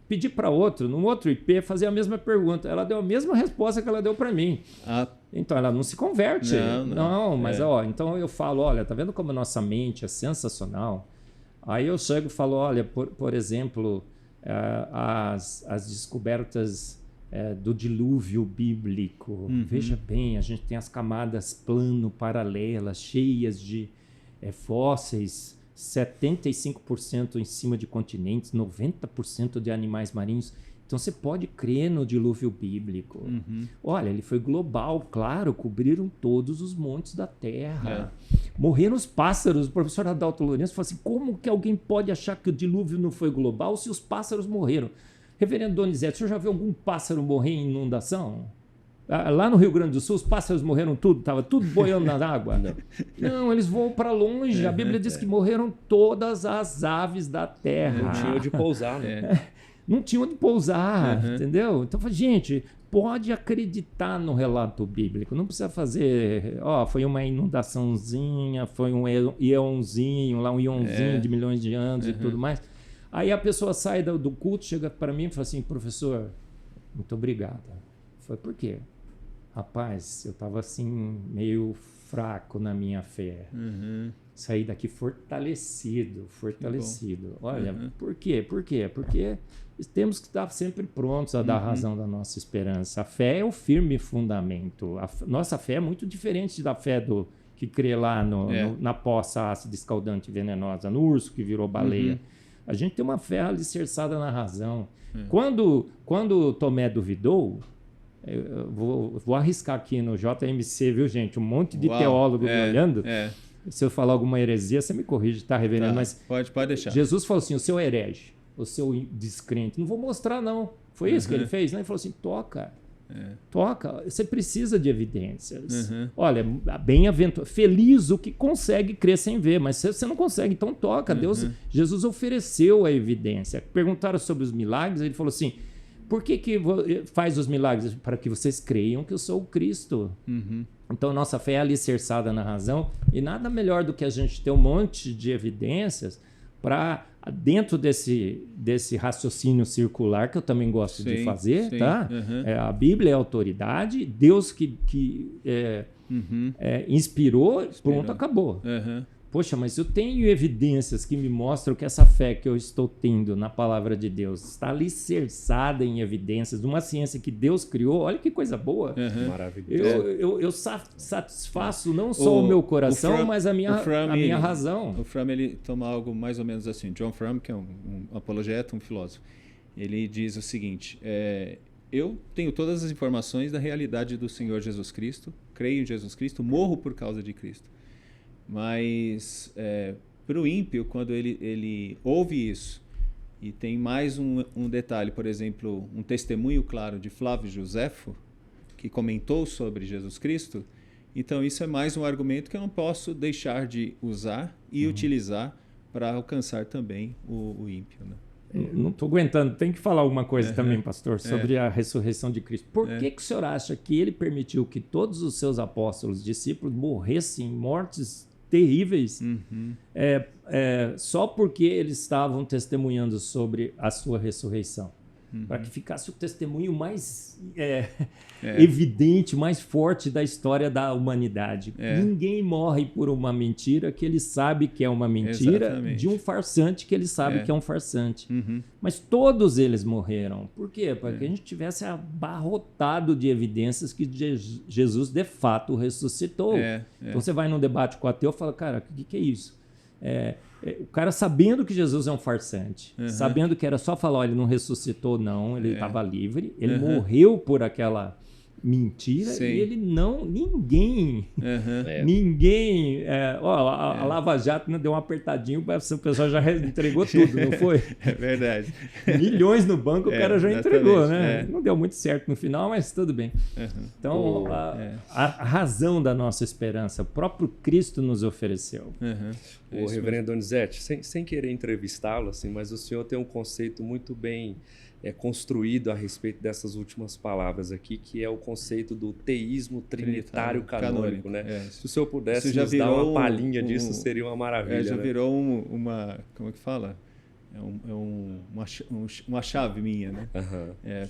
Pedi para num outro IP, fazer a mesma pergunta. Ela deu a mesma resposta que ela deu para mim. Então, ela não se converte. Não, mas então eu falo, olha, tá vendo como a nossa mente é sensacional? Aí eu chego e falo, olha, por exemplo, as descobertas do dilúvio bíblico. Veja bem, a gente tem as camadas plano, paralelas, cheias de fósseis, 75% em cima de continentes, 90% de animais marinhos. Então você pode crer no dilúvio bíblico. Olha, ele foi global, claro, cobriram todos os montes da terra. Morreram os pássaros. O professor Adalto Lourenço falou assim, como que alguém pode achar que o dilúvio não foi global se os pássaros morreram? Reverendo Donizete, o senhor já viu algum pássaro morrer em inundação? Lá no Rio Grande do Sul, os pássaros morreram tudo, estava tudo boiando na água. Não, eles voam para longe. A Bíblia diz que morreram todas as aves da terra. Não tinha onde pousar, né? Não tinha onde pousar, entendeu? Então, gente, pode acreditar no relato bíblico. Não precisa fazer, foi uma inundaçãozinha, foi um ionzinho, lá um ionzinho de milhões de anos e tudo mais. Aí a pessoa sai do culto, chega para mim e fala assim, professor, muito obrigado. Foi por quê? Rapaz, eu estava assim, meio fraco na minha fé. Saí daqui fortalecido. Olha, por quê? Porque temos que estar sempre prontos a dar razão da nossa esperança. A fé é o firme fundamento. Nossa fé é muito diferente da fé que crê lá na poça ácida, escaldante e venenosa, no urso que virou baleia. A gente tem uma fé alicerçada na razão. Quando Tomé duvidou, eu vou arriscar aqui no JMC, viu, gente? Um monte de teólogo me olhando. Se eu falar alguma heresia, você me corrige, tá, reverendo? Mas pode deixar. Jesus falou assim, o seu herege, o seu descrente, não vou mostrar, não. Foi isso que ele fez, né? Ele falou assim, toca. Toca. Você precisa de evidências. Olha, bem-aventurado, feliz o que consegue crer sem ver, mas você não consegue, então toca. Jesus ofereceu a evidência. Perguntaram sobre os milagres, ele falou assim, por que faz os milagres? Para que vocês creiam que eu sou o Cristo. Então, nossa fé é alicerçada na razão e nada melhor do que a gente ter um monte de evidências para, dentro desse raciocínio circular, que eu também gosto de fazer, tá? A Bíblia é autoridade, Deus que inspirou, pronto, acabou. Poxa, mas eu tenho evidências que me mostram que essa fé que eu estou tendo na palavra de Deus está alicerçada em evidências de uma ciência que Deus criou. Olha que coisa boa. Maravilhoso. Eu satisfaço não só o meu coração, mas a minha razão. O Fromm, ele toma algo mais ou menos assim. John Fromm, que é um apologeta, um filósofo, ele diz o seguinte, eu tenho todas as informações da realidade do Senhor Jesus Cristo, creio em Jesus Cristo, morro por causa de Cristo. Mas para o ímpio, quando ele ouve isso, e tem mais um detalhe, por exemplo, um testemunho claro de Flávio Josefo, que comentou sobre Jesus Cristo, então isso é mais um argumento que eu não posso deixar de usar e utilizar para alcançar também o ímpio, né? Não estou aguentando, tem que falar alguma coisa também, pastor, sobre a ressurreição de Cristo. Por que o senhor acha que ele permitiu que todos os seus apóstolos, discípulos, morressem mortes terríveis só porque eles estavam testemunhando sobre a sua ressurreição? Para que ficasse o testemunho mais evidente, mais forte da história da humanidade. Ninguém morre por uma mentira que ele sabe que é uma mentira. Exatamente. De um farsante que ele sabe que é um farsante. Mas todos eles morreram. Por quê? Para que a gente tivesse abarrotado de evidências que Jesus de fato ressuscitou. Então você vai num debate com o ateu e fala, cara, o que é isso? O cara sabendo que Jesus é um farsante, sabendo que era só falar, ele não ressuscitou não, ele estava livre, ele morreu por aquela mentira. Sim. E ele ninguém, a Lava Jato deu um apertadinho, o pessoal já entregou tudo, não foi? É verdade. Milhões no banco, o cara já entregou, né? Não deu muito certo no final, mas tudo bem. Então, a razão da nossa esperança, o próprio Cristo nos ofereceu. O reverendo Donizete, sem querer entrevistá-lo, assim, mas o senhor tem um conceito muito bem construído a respeito dessas últimas palavras aqui, que é o conceito do teísmo trinitário canônico, né? Se o senhor pudesse nos dar uma palhinha disso, seria uma maravilha. Já virou uma... Como é que fala? Uma chave minha, né?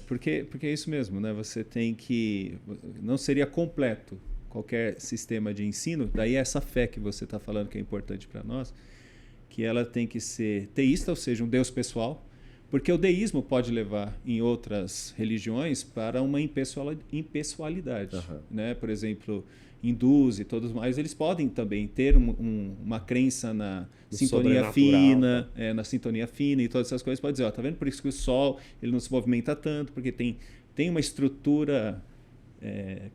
Porque é isso mesmo, né? Você tem que... Não seria completo qualquer sistema de ensino, daí essa fé que você está falando que é importante para nós, que ela tem que ser teísta, ou seja, um Deus pessoal, porque o deísmo pode levar em outras religiões para uma impessoalidade. Né? Por exemplo, hindus e todos mais, eles podem também ter uma crença na sintonia fina, na sintonia fina e todas essas coisas. Pode dizer, tá vendo? Por isso que o Sol ele não se movimenta tanto, porque tem uma estrutura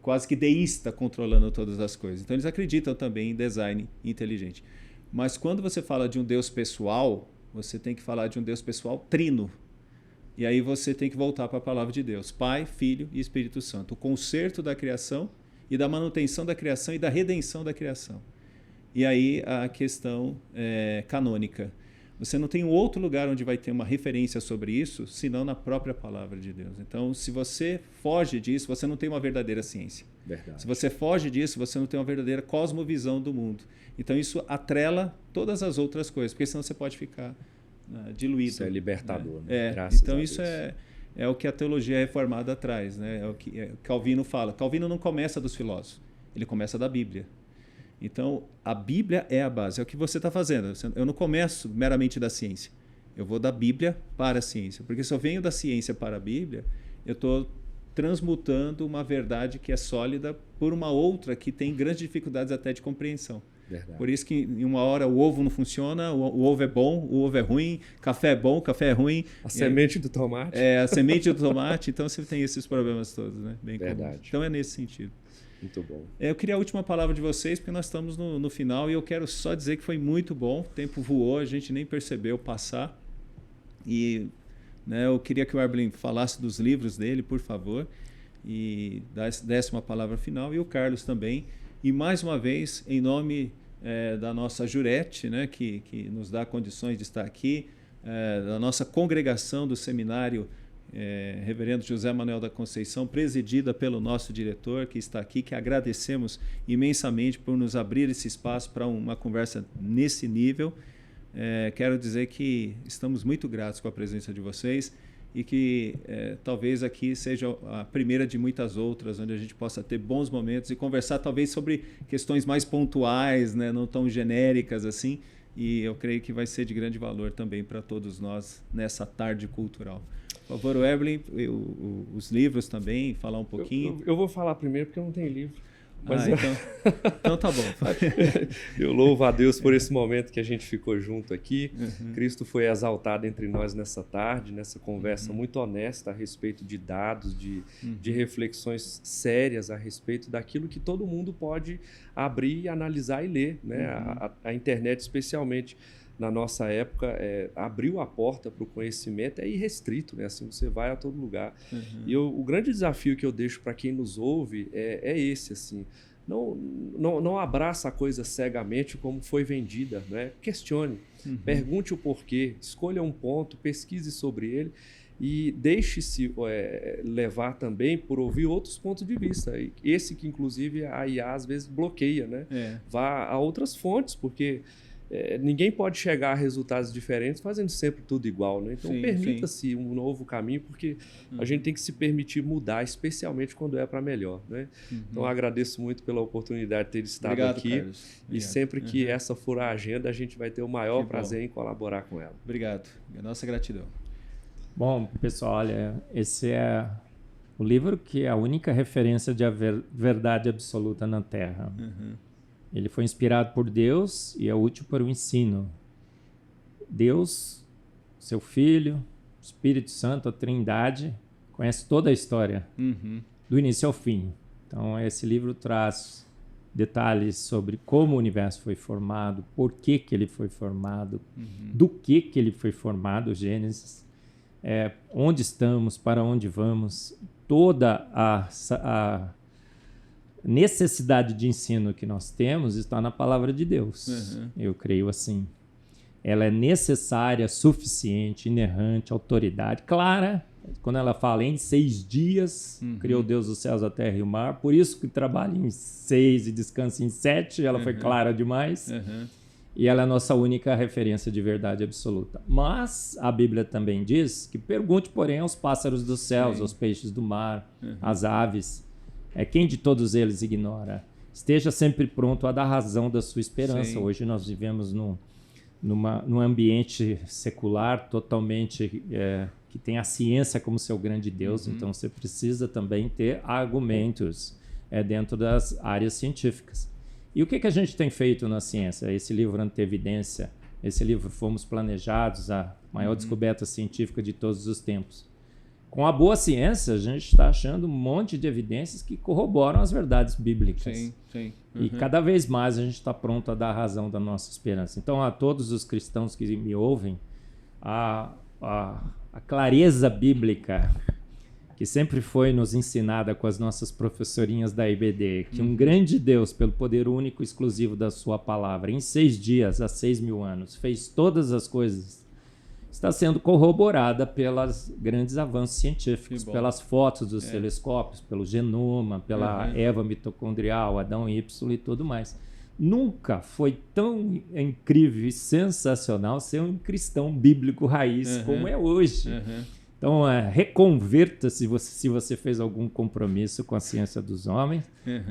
quase que deísta controlando todas as coisas. Então eles acreditam também em design inteligente. Mas quando você fala de um Deus pessoal, você tem que falar de um Deus pessoal trino. E aí você tem que voltar para a palavra de Deus. Pai, Filho e Espírito Santo. O conserto da criação e da manutenção da criação e da redenção da criação. E aí a questão canônica. Você não tem um outro lugar onde vai ter uma referência sobre isso, senão na própria palavra de Deus. Então, se você foge disso, você não tem uma verdadeira ciência. Verdade. Se você foge disso, você não tem uma verdadeira cosmovisão do mundo. Então, isso atrela todas as outras coisas, porque senão você pode ficar diluído. Isso é libertador, né? Graças então, a isso Deus. é o que a teologia reformada traz, né? É o que Calvino fala. Calvino não começa dos filósofos, ele começa da Bíblia. Então, a Bíblia é a base, é o que você está fazendo. Eu não começo meramente da ciência, eu vou da Bíblia para a ciência. Porque se eu venho da ciência para a Bíblia, eu estou transmutando uma verdade que é sólida por uma outra que tem grandes dificuldades até de compreensão. Verdade. Por isso que em uma hora o ovo não funciona, o ovo é bom, o ovo é ruim, café é bom, café é ruim. A semente do tomate. A semente do tomate, então você tem esses problemas todos, né? Bem verdade. Comuns. Então é nesse sentido. Muito bom. Eu queria a última palavra de vocês, porque nós estamos no final, e eu quero só dizer que foi muito bom. O tempo voou, a gente nem percebeu passar. E eu queria que o Erblen falasse dos livros dele, por favor, e desse uma palavra final, e o Carlos também. E mais uma vez, em nome da nossa Jurete, né, que nos dá condições de estar aqui, da nossa congregação do seminário Reverendo José Manuel da Conceição, presidida pelo nosso diretor que está aqui, que agradecemos imensamente por nos abrir esse espaço para uma conversa nesse nível. Quero dizer que estamos muito gratos com a presença de vocês e que talvez aqui seja a primeira de muitas outras, onde a gente possa ter bons momentos e conversar talvez sobre questões mais pontuais, né, não tão genéricas assim, e eu creio que vai ser de grande valor também para todos nós nessa tarde cultural. Por favor, o Erblen, os livros também, falar um pouquinho. Eu vou falar primeiro porque eu não tenho livro. Mas então tá bom. Eu louvo a Deus por esse momento que a gente ficou junto aqui. Cristo foi exaltado entre nós nessa tarde, nessa conversa muito honesta a respeito de dados, de reflexões sérias a respeito daquilo que todo mundo pode abrir, analisar e ler, né? A internet, especialmente na nossa época, abriu a porta para o conhecimento, é irrestrito, né? Assim, você vai a todo lugar. E o grande desafio que eu deixo para quem nos ouve é esse, assim, não abraça a coisa cegamente como foi vendida, né? Questione, pergunte o porquê, escolha um ponto, pesquise sobre ele e deixe-se levar também por ouvir outros pontos de vista. Esse que, inclusive, a IA às vezes bloqueia, né? Vá a outras fontes, porque ninguém pode chegar a resultados diferentes fazendo sempre tudo igual, né? Então, permita-se um novo caminho, porque a gente tem que se permitir mudar, especialmente quando é para melhor, né? Então, eu agradeço muito pela oportunidade de ter estado aqui. Carlos. E sempre que essa for a agenda, a gente vai ter o maior prazer em colaborar com ela. Obrigado. A nossa gratidão. Bom, pessoal, olha, esse é o livro que é a única referência de verdade absoluta na Terra. Ele foi inspirado por Deus e é útil para o ensino. Deus, seu Filho, Espírito Santo, a Trindade, conhece toda a história, do início ao fim. Então, esse livro traz detalhes sobre como o universo foi formado, por que ele foi formado, do que ele foi formado, Gênesis, onde estamos, para onde vamos, toda a necessidade de ensino que nós temos está na palavra de Deus. Eu creio assim. Ela é necessária, suficiente, inerrante, autoridade, clara. Quando ela fala em 6 dias, criou Deus os céus, a terra e o mar. Por isso que trabalha em 6 e descansa em 7. Ela foi clara demais. E ela é a nossa única referência de verdade absoluta. Mas a Bíblia também diz que pergunte, porém, aos pássaros dos céus, aos peixes do mar, às aves. Quem de todos eles ignora? Esteja sempre pronto a dar razão da sua esperança. Hoje nós vivemos num ambiente secular totalmente que tem a ciência como seu grande Deus. Então você precisa também ter argumentos dentro das áreas científicas. E o que a gente tem feito na ciência? Esse livro Antevidência, esse livro Fomos Planejados, a maior descoberta científica de todos os tempos. Com a boa ciência, a gente está achando um monte de evidências que corroboram as verdades bíblicas. E cada vez mais a gente está pronto a dar a razão da nossa esperança. Então, a todos os cristãos que me ouvem, a clareza bíblica que sempre foi nos ensinada com as nossas professorinhas da IBD, que um grande Deus, pelo poder único e exclusivo da sua palavra, em 6 dias, há 6.000 anos, fez todas as coisas, está sendo corroborada pelos grandes avanços científicos, pelas fotos dos telescópios, pelo genoma, pela Eva mitocondrial, Adão Y e tudo mais. Nunca foi tão incrível e sensacional ser um cristão bíblico raiz como é hoje. Então, reconverta-se se você fez algum compromisso com a ciência dos homens,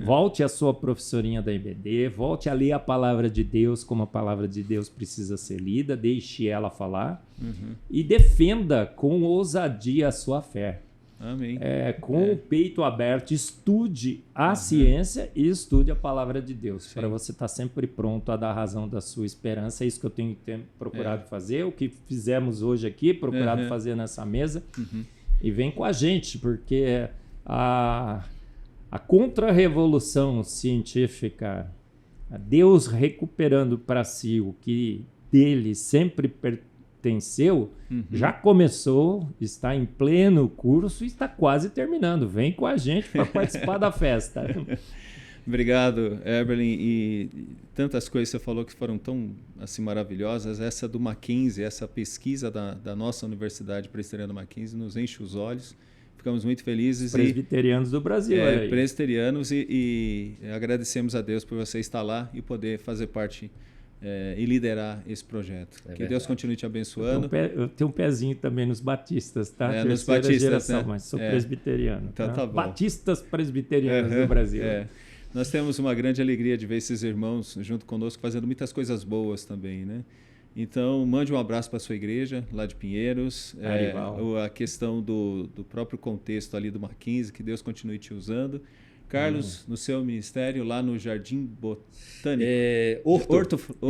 volte à sua professorinha da IBD, volte a ler a palavra de Deus como a palavra de Deus precisa ser lida, deixe ela falar e defenda com ousadia a sua fé. Amém. Com o peito aberto, estude a ciência e estude a palavra de Deus, para você estar sempre pronto a dar razão da sua esperança. É isso que eu tenho procurado fazer, o que fizemos hoje aqui, procurado fazer nessa mesa. E vem com a gente, porque a contra-revolução científica, Deus recuperando para si o que dele sempre pertenceu, já começou, está em pleno curso e está quase terminando. Vem com a gente para participar da festa. Obrigado, Eberlin. E tantas coisas que você falou que foram tão assim, maravilhosas. Essa do Mackenzie, essa pesquisa da nossa Universidade Presbiteriana Mackenzie nos enche os olhos. Ficamos muito felizes. Presbiterianos do Brasil. Presbiterianos e agradecemos a Deus por você estar lá e poder fazer parte e liderar esse projeto. Que Deus continue te abençoando. Eu tenho um pezinho também nos batistas, tá? Nos batistas, geração, né? Mas sou presbiteriano. Então tá bom. Batistas presbiterianos do Brasil. Nós temos uma grande alegria de ver esses irmãos junto conosco fazendo muitas coisas boas também, né? Então, mande um abraço para a sua igreja, lá de Pinheiros. A questão do próprio contexto ali do Mackenzie, que Deus continue te usando. Carlos, no seu ministério lá no Jardim Botânico.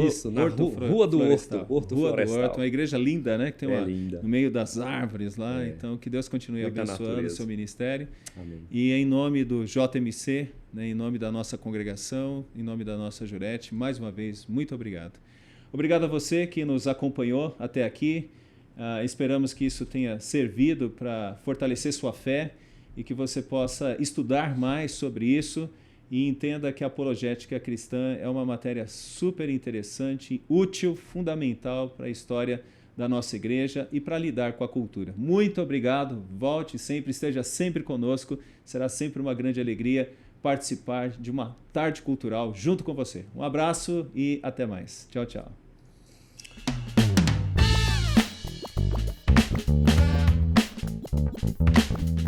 Isso, na Rua do Horto. Rua do Horto, uma igreja linda, né? Que tem linda. no meio das árvores lá. Então, que Deus continue abençoando o seu ministério. Amém. E em nome do JMC, né, em nome da nossa congregação, em nome da nossa Jurete, mais uma vez, muito obrigado. Obrigado a você que nos acompanhou até aqui. Esperamos que isso tenha servido para fortalecer sua fé e que você possa estudar mais sobre isso e entenda que a apologética cristã é uma matéria super interessante, útil, fundamental para a história da nossa igreja e para lidar com a cultura. Muito obrigado, volte sempre, esteja sempre conosco, será sempre uma grande alegria participar de uma tarde cultural junto com você. Um abraço e até mais. Tchau, tchau.